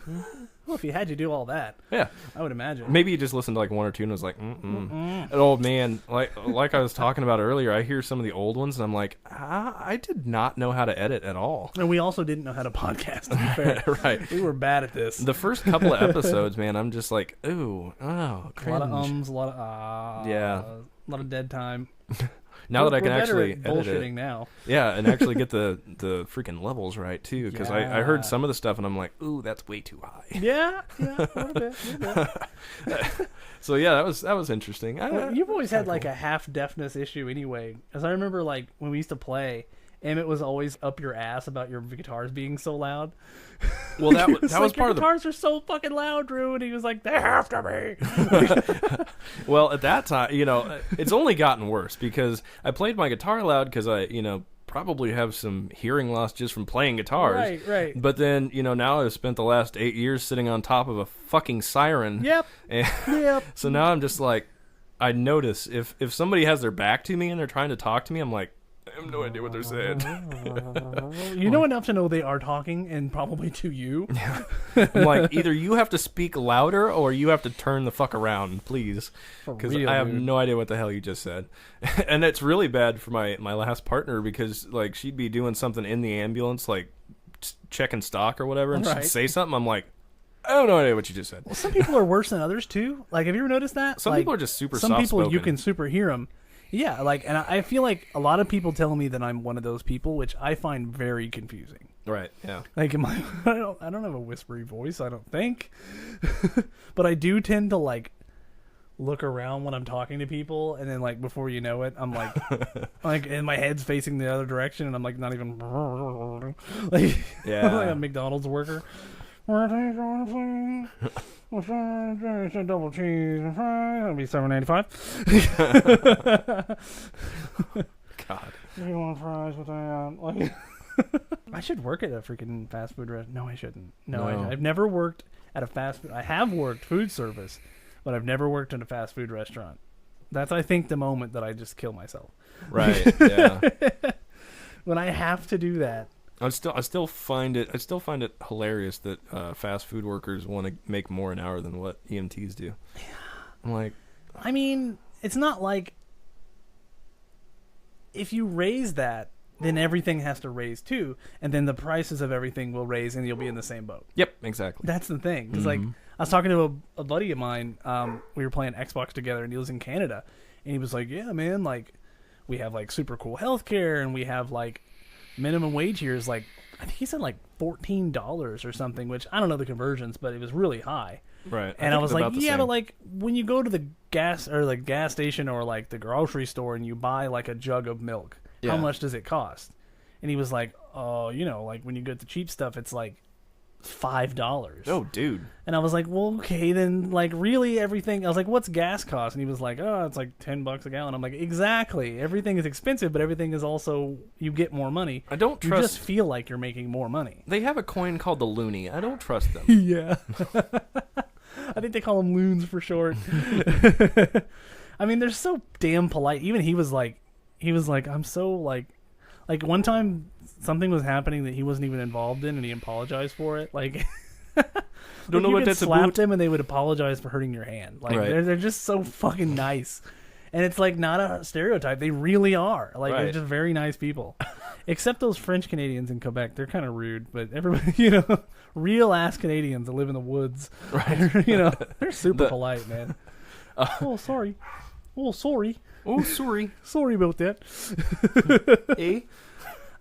Well, if you had to do all that, Yeah, I would imagine. maybe he just listened to like one or two and was like, And old man, like I was talking about earlier, I hear some of the old ones and I'm like, I did not know how to edit at all. And we also didn't know how to podcast, to be fair. Right. We were bad at this. The first couple of episodes, man, I'm just like, ooh, oh, cringe. A lot of ums, a lot of Yeah. a lot of dead time. Now that I can We're better actually at edit bullshitting it. now. Yeah, and actually get the freaking levels right too, because I Yeah. heard some of the stuff and I'm like, ooh, that's way too high. Yeah, a little bit. So yeah, that was interesting. Well, you've always had like a half deafness issue anyway, as I remember like when we used to play. Emmett was always up your ass about your guitars being so loud. Well, that was Your part of the. guitars are so fucking loud, Drew, and he was like, "They have to be." Well, at that time, it's only gotten worse because I played my guitar loud because I, probably have some hearing loss just from playing guitars. Right. But then, now I've spent the last 8 years sitting on top of a fucking siren. Yep. And Yep. so now I'm just like, I notice if somebody has their back to me and they're trying to talk to me, I'm like, I have no idea what they're saying. You know enough to know they are talking, and probably to you. I'm like, either you have to speak louder or you have to turn the fuck around, please. For Because real, I have dude. no idea what the hell you just said. And it's really bad for my last partner because, like, she'd be doing something in the ambulance, like checking stock or whatever, and Right. she'd say something. I'm like, I have no idea what you just said. Well, some people are worse than others too. Like, have you ever noticed that? Some Like, people are just super Some people you soft-spoken. can super hear them. Yeah, like, and I feel like a lot of people tell me that I'm one of those people, which I find very confusing. Right, yeah. Like, I don't have a whispery voice, I don't think, but I do tend to like look around when I'm talking to people, and then like before you know it, I'm like, and my head's facing the other direction, and I'm like not even like, Yeah. like a McDonald's worker. Double cheese and fries. That'll be $7.85. God. You want fries with that? Like, I should work at a freaking fast food restaurant. No, I shouldn't. No. I've never worked at a fast food. I have worked food service, but I've never worked in a fast food restaurant. That's, I think, the moment that I just kill myself. Right, yeah. When I have to do that. I still find it hilarious that fast food workers want to make more an hour than what EMTs do. I'm like, I mean, it's not like if you raise that, then everything has to raise too, and then the prices of everything will raise, and you'll be in the same boat. yep, exactly. That's the thing. Because like, I was talking to a buddy of mine. We were playing Xbox together, and he was in Canada, and he was like, "Yeah, man, like, we have like super cool healthcare, and we have like minimum wage here is like, I think he said like $14 or something, which I don't know the conversions, but it was really high." Right. And I was like, yeah, same. but like when you go to the gas station or like the grocery store and you buy like a jug of milk, how Yeah. much does it cost? And he was like, oh, like when you get the cheap stuff, it's like $5. Oh, dude. And I was like, well, okay, then like really everything. I was like, what's gas cost? And he was like, oh, it's like $10 a gallon. I'm like, exactly. Everything is expensive, but everything is also, you get more money. I don't You trust. just feel like you're making more money. They have a coin called the loonie. I don't trust them. Yeah. I think they call them loons for short. I mean, they're so damn polite. Even he was like, I'm so like one time something was happening that he wasn't even involved in, and he apologized for it. Like, Don't know you what could that's slapped about. him, and they would apologize for hurting your hand. Like, Right. they're just so fucking nice, and it's like not a stereotype. They really are. Like, they're Right. just very nice people. Except those French Canadians in Quebec, they're kind of rude. But everybody, real ass Canadians that live in the woods, Right. they're super The- polite, man. Oh, sorry. Oh, sorry. Oh, sorry. Sorry about that. Eh?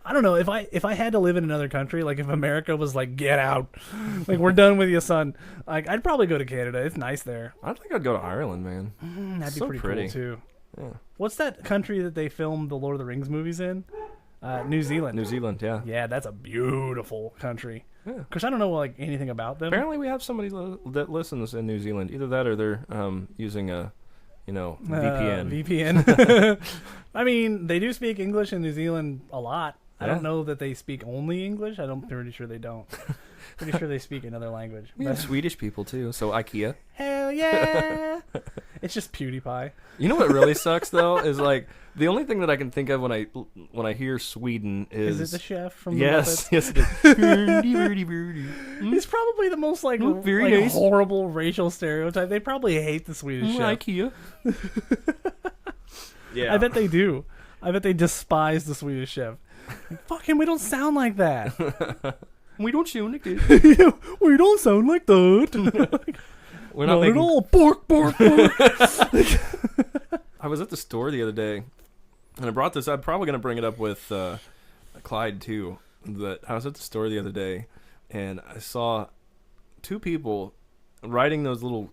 I don't know if I had to live in another country, like if America was like, get out, like we're done with you, son. Like I'd probably go to Canada. It's nice there. I think I'd go to Ireland, man. That'd be So pretty pretty. cool too. Yeah. What's that country that they filmed the Lord of the Rings movies in? New Zealand. New Zealand, yeah. Yeah, that's a beautiful country. Yeah. Of course, I don't know like anything about them. Apparently, we have somebody that listens in New Zealand. Either that or they're using a, VPN. VPN. I mean, they do speak English in New Zealand a lot. I don't know that they speak only English. I'm pretty sure they don't. Pretty sure they speak another language. We have Swedish people too, so IKEA. Hell yeah! It's just PewDiePie. You know what really sucks though is like the only thing that I can think of when I hear Sweden is it the chef from yes, the yes it is. It's probably the most like very nice. horrible racial stereotype. They probably hate the Swedish chef. IKEA. Yeah, I bet they do. I bet they despise the Swedish chef. Fuck him, we don't sound like that. We don't sound like this. We don't sound like that. We're not at all. Bork, bork, bork. I was at the store the other day, and I brought this. I'm probably going to bring it up with Clyde too. That I was at the store the other day, and I saw two people riding those little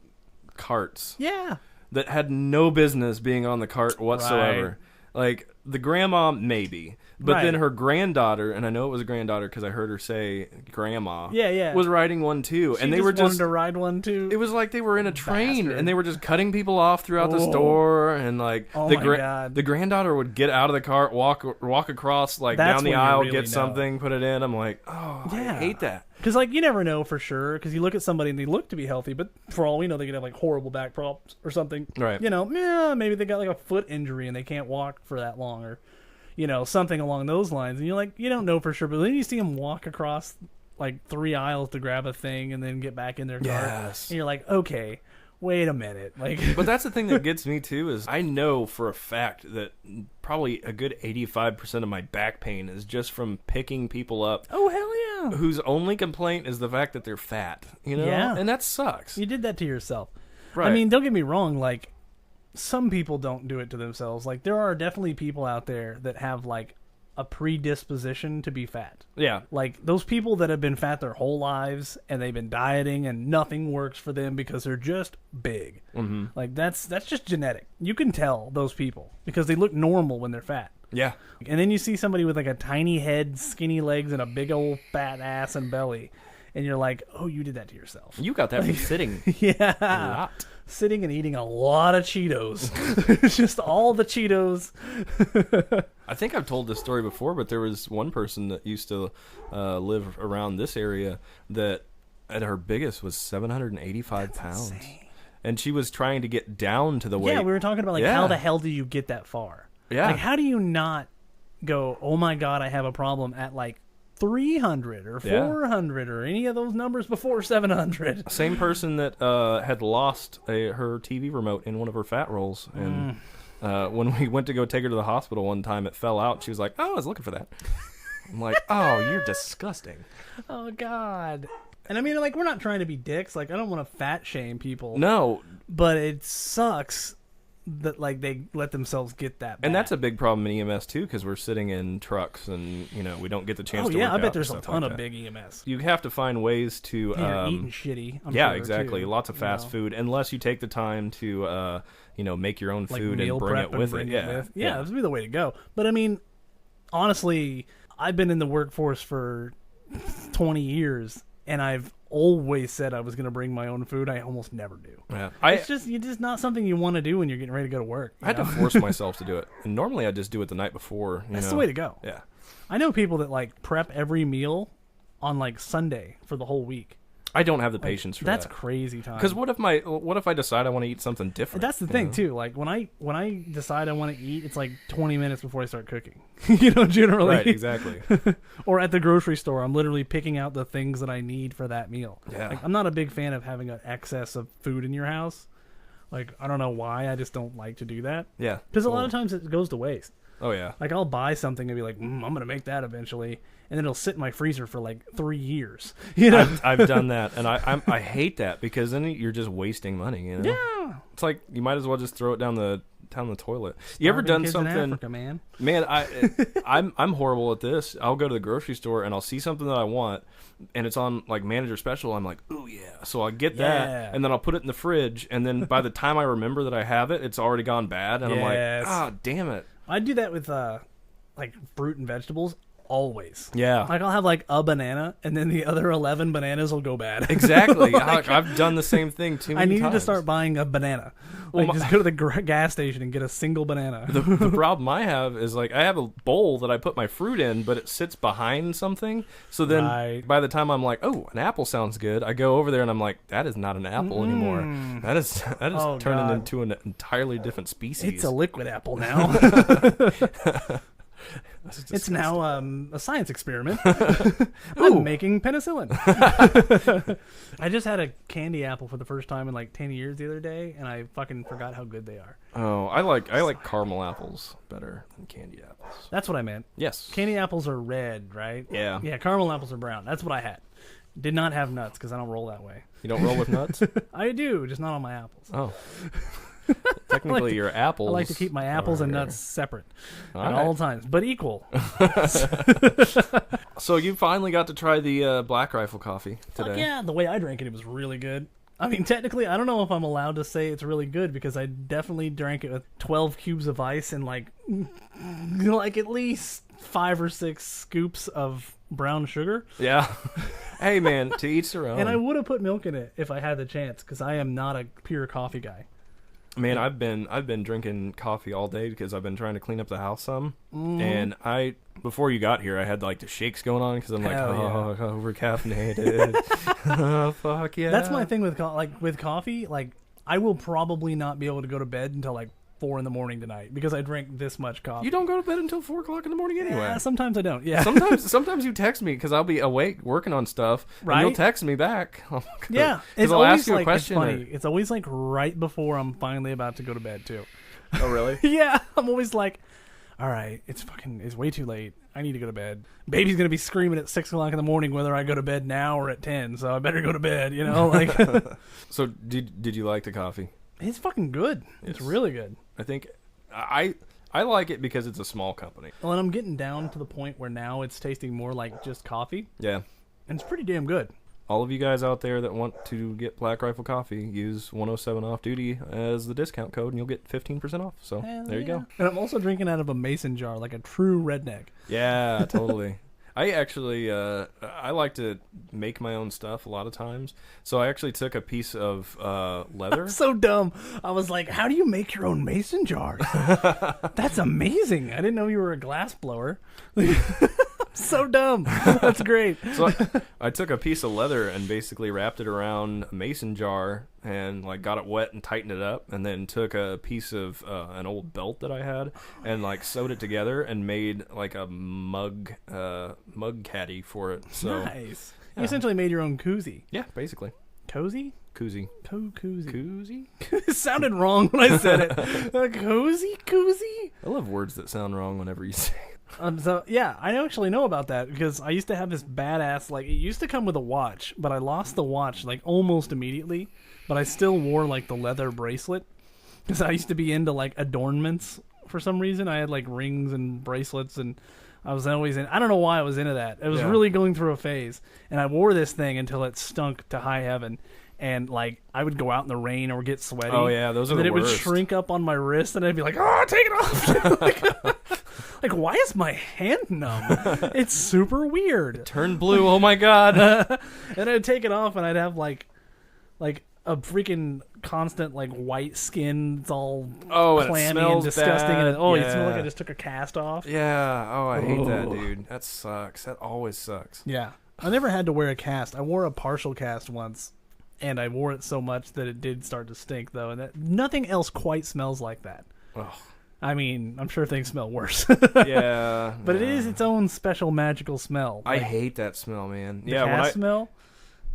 carts. Yeah. That had no business being on the cart whatsoever. Right. Like the grandma, maybe. But then her granddaughter, and I know it was a granddaughter because I heard her say grandma, was riding one too. She and they just were wanted to ride one too. It was like they were in a train and they were just cutting people off throughout the store. And like the granddaughter would get out of the cart, walk across down the aisle, really get something, put it in. I'm like, I hate that. Because like you never know for sure. Because you look at somebody and they look to be healthy, but for all we know, they could have like horrible back problems or something. Right. You know, maybe they got like a foot injury and they can't walk for that long, or something along those lines. And you're like, you don't know for sure, but then you see them walk across like 3 aisles to grab a thing and then get back in their cart. Yes. And you're like, okay, wait a minute. But that's the thing that gets me too is I know for a fact that probably a good 85% of my back pain is just from picking people up. Oh, hell yeah. Whose only complaint is the fact that they're fat, Yeah. And that sucks. You did that to yourself. Right. I mean, don't get me wrong, like, some people don't do it to themselves. Like, there are definitely people out there that have, like, a predisposition to be fat. Yeah. Like, those people that have been fat their whole lives and they've been dieting and nothing works for them because they're just big. Mm-hmm. Like, that's just genetic. You can tell those people because they look normal when they're fat. Yeah. And then you see somebody with, like, a tiny head, skinny legs, and a big old fat ass and belly. And you're like, oh, you did that to yourself. You got that from sitting. Yeah. A lot. Sitting and eating a lot of Cheetos. Just all the Cheetos. I think I've told this story before, but there was one person that used to live around this area that at her biggest was 785 pounds. Insane. And she was trying to get down to the weight. Yeah, we were talking about how the hell do you get that far? Yeah. Like, how do you not go, oh my God, I have a problem at like 300 or 400 or any of those numbers before 700. Same person that had lost her TV remote in one of her fat rolls. And when we went to go take her to the hospital one time, it fell out. She was like, oh, I was looking for that. I'm like, oh, you're disgusting. Oh, God. And I mean, like, we're not trying to be dicks. Like, I don't want to fat shame people. No. But it sucks that like they let themselves get that bad. And that's a big problem in EMS too, because we're sitting in trucks and we don't get the chance to work I bet out there's a ton like of big EMS. You have to find ways to you're eating shitty. I'm yeah, sure, exactly. too, Lots of fast food, unless you take the time to make your own like food and bring it with it. Yeah, this would be the way to go. But I mean, honestly, I've been in the workforce for 20 years and I've always said I was going to bring my own food. I almost never do. Yeah, it's just not something you want to do when you're getting ready to go to work. I had to force myself to do it, and normally I just do it the night before. That's the way to go. Yeah, I know people that like prep every meal on like Sunday for the whole week. I don't have the patience for that. That's crazy time. Because what if I decide I want to eat something different? That's the thing too. Like when I decide I want to eat, it's like 20 minutes before I start cooking. Generally. Right, exactly. Or at the grocery store, I'm literally picking out the things that I need for that meal. Yeah. Like, I'm not a big fan of having an excess of food in your house. Like, I don't know why. I just don't like to do that. Yeah. Because a lot of times it goes to waste. Oh yeah. Like I'll buy something and be like, I'm gonna make that eventually, and then it'll sit in my freezer for like 3 years. I've done that, and I hate that because then you're just wasting money. Yeah. It's like you might as well just throw it down the toilet. You ever done something? In Africa, man, I'm horrible at this. I'll go to the grocery store and I'll see something that I want, and it's on like manager special. I'm like, ooh yeah. So I get that, and then I'll put it in the fridge, and then by the time I remember that I have it, it's already gone bad, and I'm like, damn it. I do that with like fruit and vegetables always. Yeah. Like, I'll have, like, a banana, and then the other 11 bananas will go bad. Exactly. I've done the same thing too many times. I needed to start buying a banana. Like, just go to the gas station and get a single banana. The problem I have is, like, I have a bowl that I put my fruit in, but it sits behind something. So then by the time I'm like, oh, an apple sounds good, I go over there and I'm like, that is not an apple anymore. That is turning into an entirely different species. It's a liquid apple now. It's now a science experiment. I'm making penicillin. I just had a candy apple for the first time in like 10 years the other day, and I fucking forgot how good they are. Oh, I like caramel apples better than candy apples. That's what I meant. Yes. Candy apples are red, right? Yeah. Yeah, caramel apples are brown. That's what I had. Did not have nuts because I don't roll that way. You don't roll with nuts? I do, just not on my apples. Oh. Technically, your apples. I like to keep my apples and nuts separate at right. all times, but equal. So you finally got to try the Black Rifle coffee today. Fuck yeah, the way I drank it, it was really good. I mean, technically, I don't know if I'm allowed to say it's really good because I definitely drank it with 12 cubes of ice and like at least 5 or 6 scoops of brown sugar. Yeah. Hey, man, to each their own. And I would have put milk in it if I had the chance because I am not a pure coffee guy. Man, I've been drinking coffee all day because I've been trying to clean up the house some. And before you got here, I had like the shakes going on because I'm like, over caffeinated. Oh, fuck yeah. That's my thing with with coffee. Like, I will probably not be able to go to bed until like 4 in the morning tonight because I drank this much coffee. You don't go to bed until 4 o'clock in the morning anyway. Yeah, sometimes I don't. Yeah. Sometimes you text me because I'll be awake working on stuff, right? And you'll text me back. Yeah, it's I'll always ask you a question. It's funny. It's always like right before I'm finally about to go to bed too. Oh really? Yeah, I'm always like, all right, it's way too late. I need to go to bed. Baby's gonna be screaming at 6 o'clock in the morning whether I go to bed now or at 10. So I better go to bed. You know, like. So did you like the coffee? It's fucking good. It's really good. I think I like it because it's a small company. Well, and I'm getting down to the point where now it's tasting more like just coffee. Yeah. And it's pretty damn good. All of you guys out there that want to get Black Rifle coffee, use 107 off duty as the discount code and you'll get 15% off. So there you go. And I'm also drinking out of a mason jar like a true redneck. Yeah, totally. I actually, I like to make my own stuff a lot of times. So I actually took a piece of leather. I'm so dumb. I was like, how do you make your own mason jars? That's amazing. I didn't know you were a glass blower. So dumb. That's great. So I took a piece of leather and basically wrapped it around a mason jar and like got it wet and tightened it up, and then took a piece of an old belt that I had and like sewed it together and made like a mug caddy for it. So nice. You essentially made your own koozie. Yeah, basically. Cozy? Koozie. Koozie? It sounded wrong when I said it. Cozy? Koozie? I love words that sound wrong whenever you say it. So yeah, I actually know about that because I used to have this badass, like, it used to come with a watch, but I lost the watch like almost immediately, but I still wore like the leather bracelet because I used to be into like adornments for some reason. I had like rings and bracelets, and I was always I don't know why I was into that. It was really going through a phase, and I wore this thing until it stunk to high heaven. And like I would go out in the rain or get sweaty. Oh yeah, those are the worst. And then it would shrink up on my wrist, and I'd be like, "Oh, take it off!" like, why is my hand numb? It's super weird. Turn blue. Oh my god! And I'd take it off, and I'd have like a freaking constant like white skin. It's all clammy and disgusting, and it smelled like I just took a cast off. Yeah. Oh, I hate that, dude. That sucks. That always sucks. Yeah. I never had to wear a cast. I wore a partial cast once. And I wore it so much that it did start to stink, though. And nothing else quite smells like that. Ugh. I mean, I'm sure things smell worse. Yeah. But it is its own special magical smell. I hate that smell, man. The cast smell?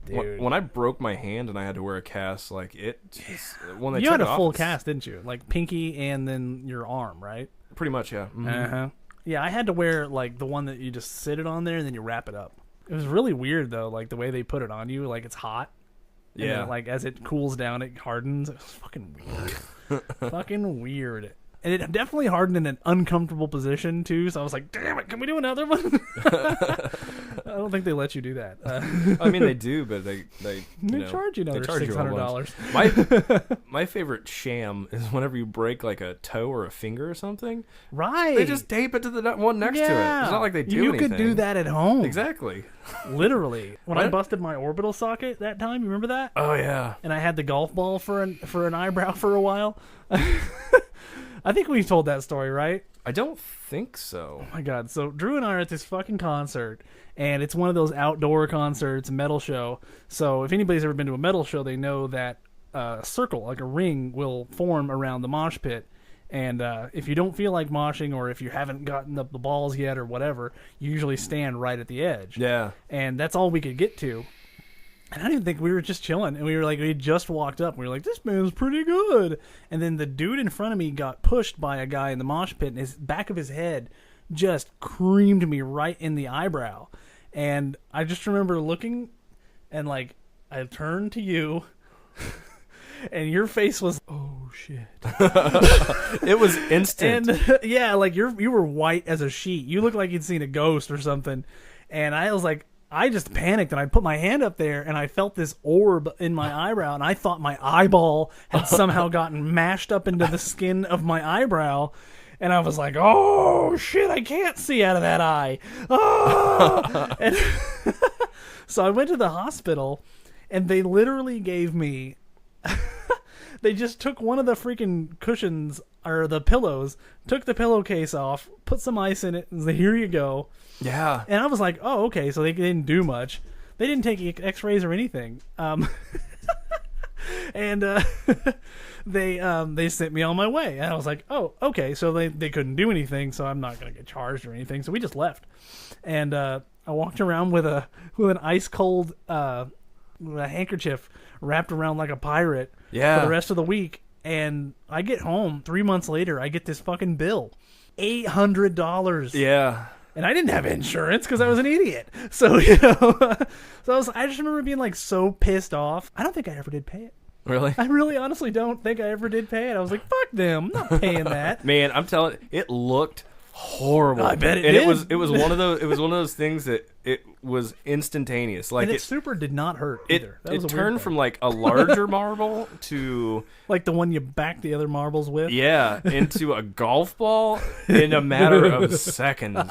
Dude. When I broke my hand and I had to wear a cast, like, it just... When they you had a full cast, didn't you? Like, pinky and then your arm, right? Pretty much, yeah. Mm-hmm. Uh-huh. Yeah, I had to wear, like, the one that you just sit it on there and then you wrap it up. It was really weird, though, like, the way they put it on you. Like, it's hot. And then, like, as it cools down, it hardens. It was fucking weird. Fucking weird. And it definitely hardened in an uncomfortable position, too. So I was like, damn it, can we do another one? I don't think they let you do that. I mean, they do, but they charge you another $600. My favorite sham is whenever you break like a toe or a finger or something. Right. They just tape it to the one next to it. It's not like they do anything. You could do that at home. Exactly. Literally. When I busted my orbital socket that time, you remember that? Oh, yeah. And I had the golf ball for an eyebrow for a while. I think we've told that story, right? I don't think so. Oh, my God. So Drew and I are at this fucking concert, and it's one of those outdoor concerts, metal show. So if anybody's ever been to a metal show, they know that a circle, like a ring, will form around the mosh pit. And if you don't feel like moshing, or if you haven't gotten up the balls yet or whatever, you usually stand right at the edge. Yeah. And that's all we could get to. And I didn't think we were just chilling. And we had just walked up. And we were like, this man's pretty good. And then the dude in front of me got pushed by a guy in the mosh pit, and his back of his head just creamed me right in the eyebrow. And I just remember looking, and like, I turned to you, and your face was, oh shit. It was instant. And yeah, like you were white as a sheet. You looked like you'd seen a ghost or something. And I was like, I just panicked, and I put my hand up there, and I felt this orb in my eyebrow, and I thought my eyeball had somehow gotten mashed up into the skin of my eyebrow. And I was like, oh shit, I can't see out of that eye. Oh! And so I went to the hospital, and they literally gave me they just took one of the freaking cushions, or the pillows, took the pillowcase off, put some ice in it, and said, here you go. Yeah. And I was like, oh, okay, so they didn't do much. They didn't take x-rays or anything. And they sent me on my way. And I was like, oh, okay, so they couldn't do anything, so I'm not going to get charged or anything. So we just left. And I walked around with an ice-cold handkerchief wrapped around like a pirate for the rest of the week. And I get home 3 months later, I get this fucking bill. $800. Yeah. And I didn't have insurance because I was an idiot. So, I just remember being like so pissed off. I don't think I ever did pay it. Really? I really honestly don't think I ever did pay it. I was like, fuck them. I'm not paying that. Man, I'm telling you, it looked horrible. I bet it did. And it was one of those things that it was instantaneous. Like, and it super did not hurt either. It turned from like a larger marble to like the one you back the other marbles with. Yeah, into a golf ball in a matter of seconds.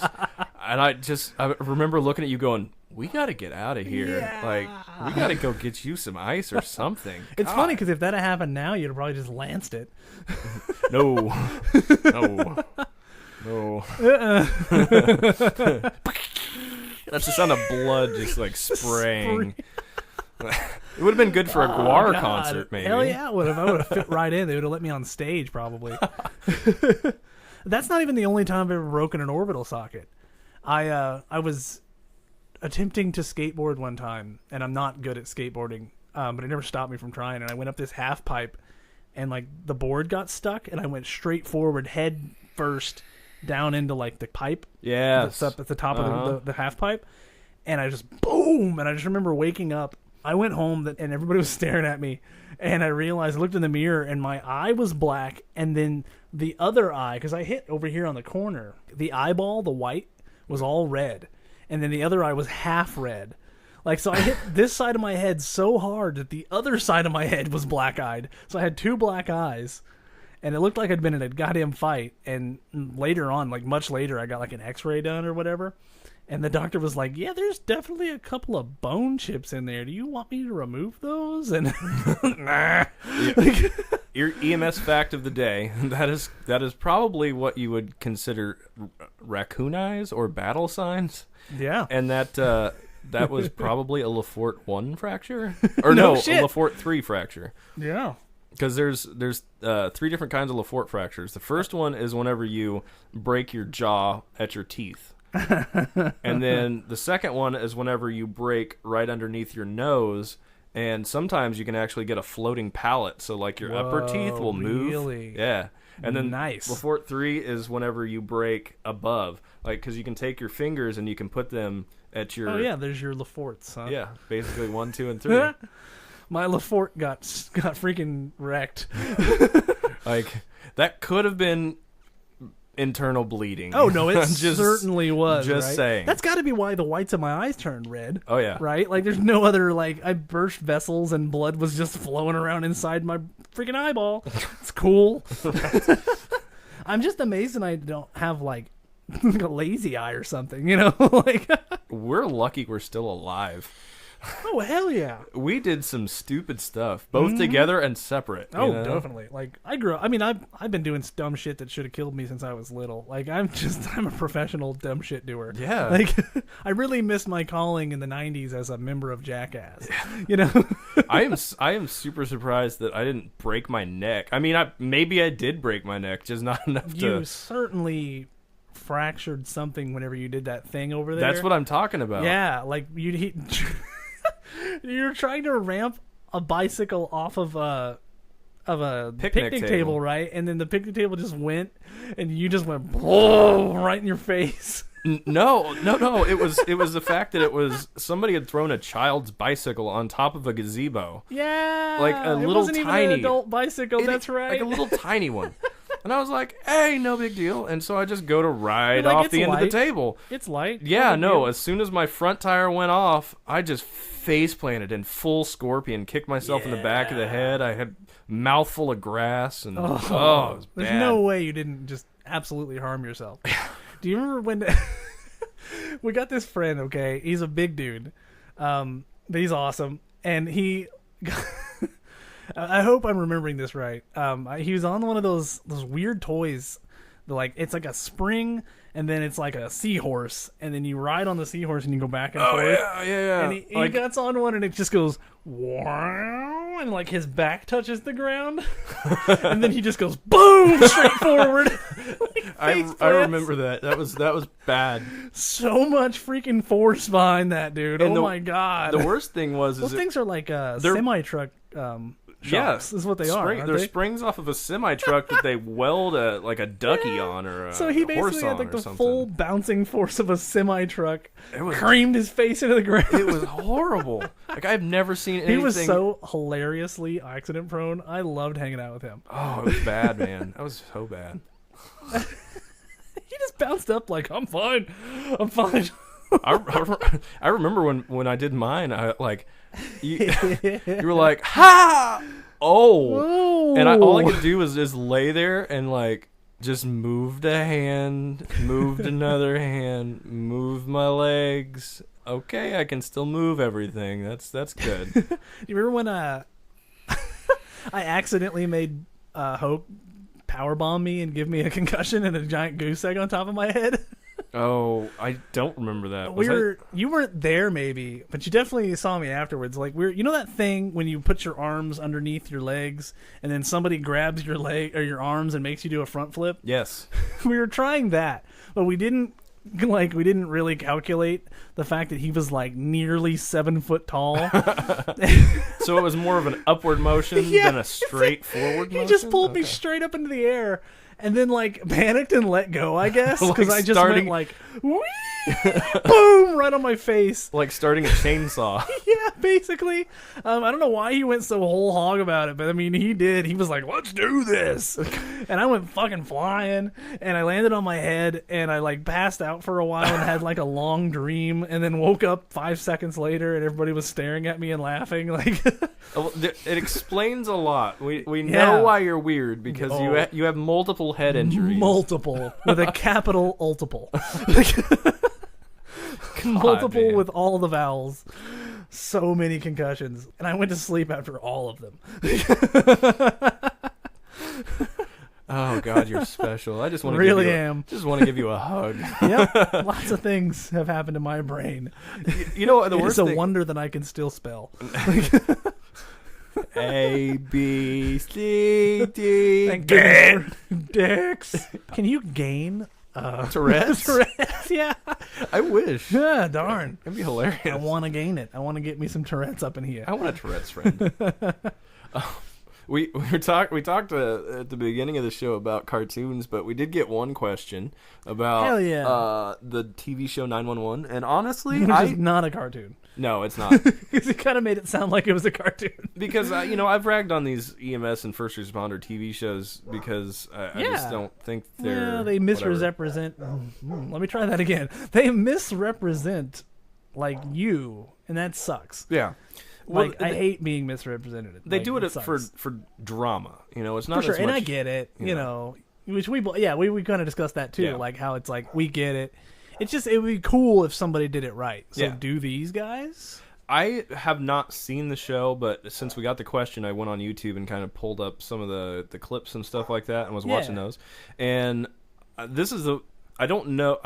And I remember looking at you going, we got to get out of here. Yeah. Like, we got to go get you some ice or something. It's funny because if that had happened now, you'd have probably just lanced it. No. That's the sound of blood just like spraying. It would have been good for a Guar concert, maybe. Hell yeah, it would have. I would have fit right in. They would have let me on stage, probably. That's not even the only time I've ever broken an orbital socket. I was attempting to skateboard one time, and I'm not good at skateboarding, but it never stopped me from trying. And I went up this half pipe, and like the board got stuck, and I went straight forward, head first, down into like the pipe. Yeah, that's up at the top of the half pipe, and I just boom. And I just remember waking up. I went home and everybody was staring at me, and I realized, I looked in the mirror, and my eye was black, and then the other eye, because I hit over here on the corner, the eyeball, the white, was all red, and then the other eye was half red. Like, so I hit this side of my head so hard that the other side of my head was black-eyed. So I had two black eyes, and it looked like I'd been in a goddamn fight. And later on, like much later, I got like an x-ray done or whatever. And the doctor was like, yeah, there's definitely a couple of bone chips in there. Do you want me to remove those? And nah. Your EMS fact of the day, that is probably what you would consider raccoon eyes or battle signs. Yeah. And that was probably a lefort 1 fracture. Or no, a lefort 3 fracture. Yeah. Because there's 3 different kinds of lefort fractures. The first one is whenever you break your jaw at your teeth. And then the second one is whenever you break right underneath your nose, and sometimes you can actually get a floating palate, so like your upper teeth will move. Really? Yeah. And then nice. lefort 3 is whenever you break above, like, because you can take your fingers and you can put them at your... Oh yeah, there's your leforts, huh? Yeah, basically 1, 2, and 3. My lefort got freaking wrecked. Like, that could have been internal bleeding. Oh no, it certainly was. Just right? saying. That's got to be why the whites of my eyes turned red. Oh yeah. Right? Like there's no other I burst vessels and blood was just flowing around inside my freaking eyeball. It's cool. I'm just amazed that I don't have like a lazy eye or something, like We're lucky we're still alive. Oh hell yeah. We did some stupid stuff, both together and separate. Oh, definitely. Like I've been doing dumb shit that should have killed me since I was little. Like I'm a professional dumb shit doer. Yeah. Like I really missed my calling in the 90s as a member of Jackass. Yeah. I am super surprised that I didn't break my neck. I mean, maybe I did break my neck, just not enough to. You certainly fractured something whenever you did that thing over there. That's what I'm talking about. Yeah, like you're trying to ramp a bicycle off of a picnic table, right? And then the picnic table just went, and you just went right in your face. No. It was the fact that somebody had thrown a child's bicycle on top of a gazebo. Yeah, like a it little wasn't tiny even an adult bicycle. That's right, like a little tiny one. And I was like, hey, no big deal. And so I just go to ride off the end of the table. It's light. Yeah, no. As soon as my front tire went off, I just face planted in full scorpion, kicked myself in the back of the head. I had mouthful of grass, and it was bad. There's no way you didn't just absolutely harm yourself. Do you remember when we got this friend? Okay, he's a big dude, but he's awesome, and he. I hope I'm remembering this right. He was on one of those weird toys. It's like a spring, and then it's like a seahorse, and then you ride on the seahorse and you go back and forth. Yeah. And he gets on one, and it just goes wow, and like his back touches the ground, and then he just goes boom straight forward. I remember that. That was bad. So much freaking force behind that dude. And my god. The worst thing was those things are like semi truck. Yes, is what they are. They're springs off of a semi truck that they weld like a ducky on, or so he basically had like the full bouncing force of a semi truck. Creamed his face into the ground. It was horrible. Like I've never seen anything. He was so hilariously accident prone. I loved hanging out with him. Oh, it was bad, man. That was so bad. He just bounced up like I'm fine. I remember when I did mine. You were like, ha! Oh! And all I could do was just lay there and like just moved a hand, moved another hand, moved my legs. Okay, I can still move everything. That's good. You remember when I accidentally made Hope powerbomb me and give me a concussion and a giant goose egg on top of my head? Oh, I don't remember that. You weren't there maybe, but you definitely saw me afterwards. Like you know that thing when you put your arms underneath your legs and then somebody grabs your leg or your arms and makes you do a front flip? Yes. We were trying that, but we didn't really calculate the fact that he was like nearly 7 foot tall. So it was more of an upward motion than a straight forward motion? He just pulled me straight up into the air. And then, panicked and let go, I guess. Because I just went, whee! Boom! Right on my face. Like starting a chainsaw. Yeah, basically. I don't know why he went so whole hog about it, but I mean, he did. He was like, let's do this. And I went fucking flying, and I landed on my head, and I, passed out for a while and had, a long dream, and then woke up 5 seconds later, and everybody was staring at me and laughing. It explains a lot. We know why you're weird, because you have multiple head injuries. Multiple. With a capital multiple. Multiple with all the vowels. So many concussions. And I went to sleep after all of them. Oh God, you're special. I just want to just want to give you a hug. Yep. Lots of things have happened to my brain. You know, the worst thing. It's a wonder that I can still spell. A, B, C, D. Thank goodness for dicks. Can you gain Tourette's? Tourette's, yeah. I wish. Yeah, darn. It'd be hilarious. I want to gain it. I want to get me some Tourette's up in here. I want a Tourette's friend. We talked at the beginning of the show about cartoons, but we did get one question about the TV show 911, and honestly, it's not a cartoon. No, it's not. Because it kind of made it sound like it was a cartoon. Because, I've ragged on these EMS and first responder TV shows because I just don't think they're... Well, they misrepresent... let me try that again. They misrepresent, like, you, and that sucks. Yeah. Like, I hate being misrepresented. They like, do it for drama. It's not for sure, as much, and I get it. Which we kind of discussed that too. Yeah. Like how it's like we get it. It's just it would be cool if somebody did it right. So do these guys? I have not seen the show, but since we got the question, I went on YouTube and kind of pulled up some of the clips and stuff like that, and was watching those. And this is I don't know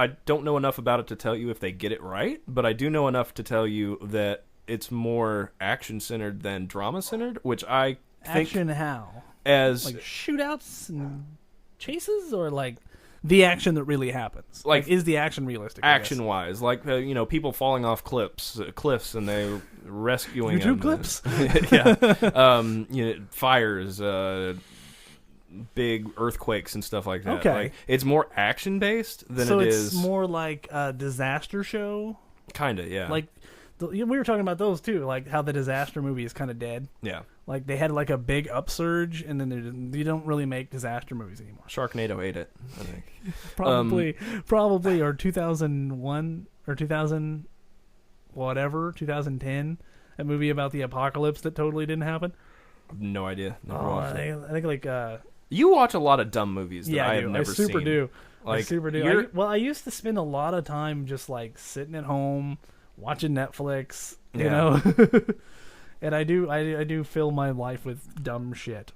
enough about it to tell you if they get it right, but I do know enough to tell you that it's more action-centered than drama-centered, which I think... Action how? As... Like shootouts and chases, or like the action that really happens? Like is the action realistic? Action-wise. Like, people falling off cliffs, and they rescuing YouTube them. clips? Yeah. Fires, big earthquakes and stuff like that. Okay. Like, it's more action-based than so it it's is... more like a disaster show? Kinda, yeah. Like... We were talking about those too, like how the disaster movie is kind of dead. Yeah, like they had like a big upsurge, and then you don't really make disaster movies anymore. Sharknado ate it, I think. Probably, or 2001 or 2000, whatever, 2010, a movie about the apocalypse that totally didn't happen. No idea. Never watched it. I think like you watch a lot of dumb movies that I have never seen. I super do. Like, I super do. I used to spend a lot of time just like sitting at home. Watching Netflix, you know, and I do fill my life with dumb shit.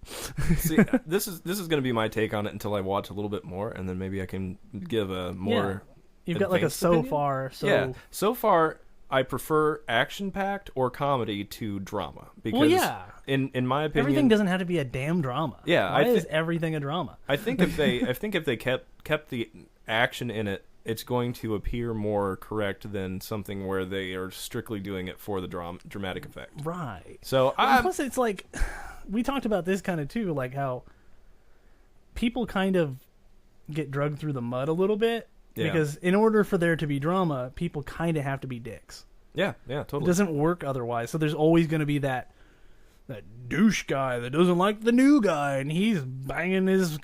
See, this is going to be my take on it until I watch a little bit more, and then maybe I can give a more. Yeah. You've got like a opinion. So far, I prefer action-packed or comedy to drama because, in my opinion, everything doesn't have to be a damn drama. Yeah, why is everything a drama? I think if they kept the action in it, it's going to appear more correct than something where they are strictly doing it for the dramatic effect. Right. So, plus it's like, we talked about this kind of too, like how people kind of get drugged through the mud a little bit. Yeah. Because in order for there to be drama, people kind of have to be dicks. Yeah, totally. It doesn't work otherwise. So there's always going to be that douche guy that doesn't like the new guy, and he's banging his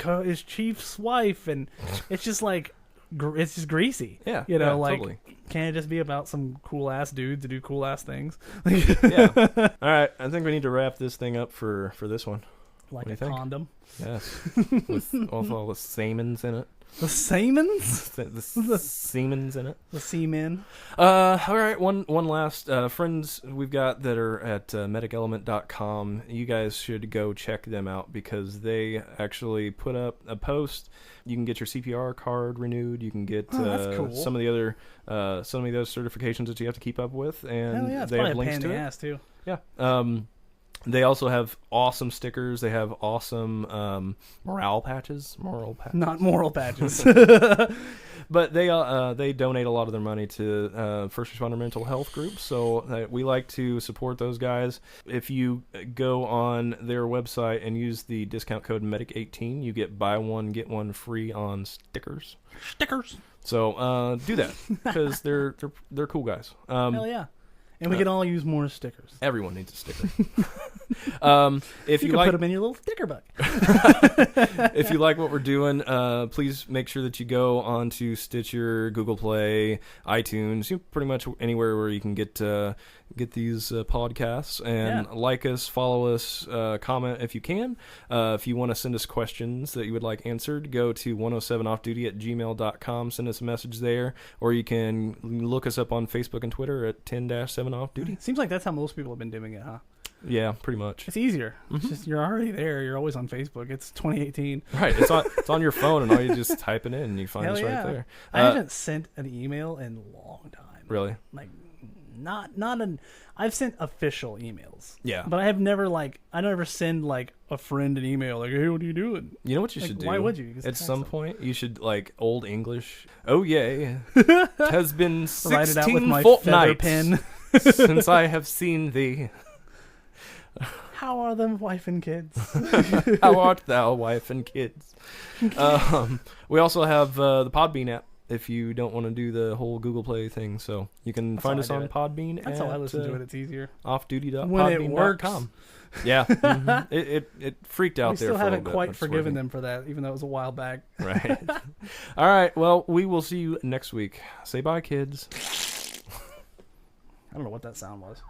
chief's wife, and it's just like... It's just greasy. Yeah. Like, totally. Can't it just be about some cool ass dudes to do cool ass things? Yeah. All right. I think we need to wrap this thing up for this one. Like a condom. Yes. With all the Samens in it. The Samens? the Siemens in it. The seamen. All right, one last friends we've got that are at medicelement.com. You guys should go check them out because they actually put up a post. You can get your CPR card renewed. You can get that's cool. some of those certifications that you have to keep up with, and it's they have probably links a pain to in it. the ass too. Yeah. They also have awesome stickers. They have awesome moral patches. Not moral patches. But they donate a lot of their money to first responder mental health groups. So we like to support those guys. If you go on their website and use the discount code MEDIC18, you get buy one, get one free on stickers. So do that because they're cool guys. Hell yeah. And we can all use more stickers. Everyone needs a sticker. If you can put them in your little sticker book. If you like what we're doing, please make sure that you go onto Stitcher, Google Play, iTunes, pretty much anywhere where you can get these podcasts, and like us, follow us, comment if you can. If you want to send us questions that you would like answered, go to 107offduty@gmail.com. Send us a message there, or you can look us up on Facebook and Twitter at 10-7offduty. Seems like that's how most people have been doing it, huh? Yeah, pretty much. It's easier. It's just you're already there. You're always on Facebook. It's 2018. Right. It's on your phone, and all you just type it in, and you find us right there. I haven't sent an email in a long time. Really? Like, not an. I've sent official emails. Yeah. But I have never I never send like a friend an email like, hey, what are you doing? You know what you should do? Why would you? At some point, you should like Old English. Oh yeah, has been 16 Write it out with my fortnights feather pen. since I have seen thee. How are them wife and kids? How art thou, wife and kids? We also have the Podbean app. if you don't want to do the whole Google Play thing. So you can That's find how us I do on it. Podbean. That's at, how I listen to it. It's easier. Offduty.podbean.com. When it works. Yeah. Mm-hmm. It freaked out We there still for a little haven't bit, quite but it's forgiven working. them for that, even though it was a while back. Right. All right. Well, we will see you next week. Say bye, kids. I don't know what that sound was.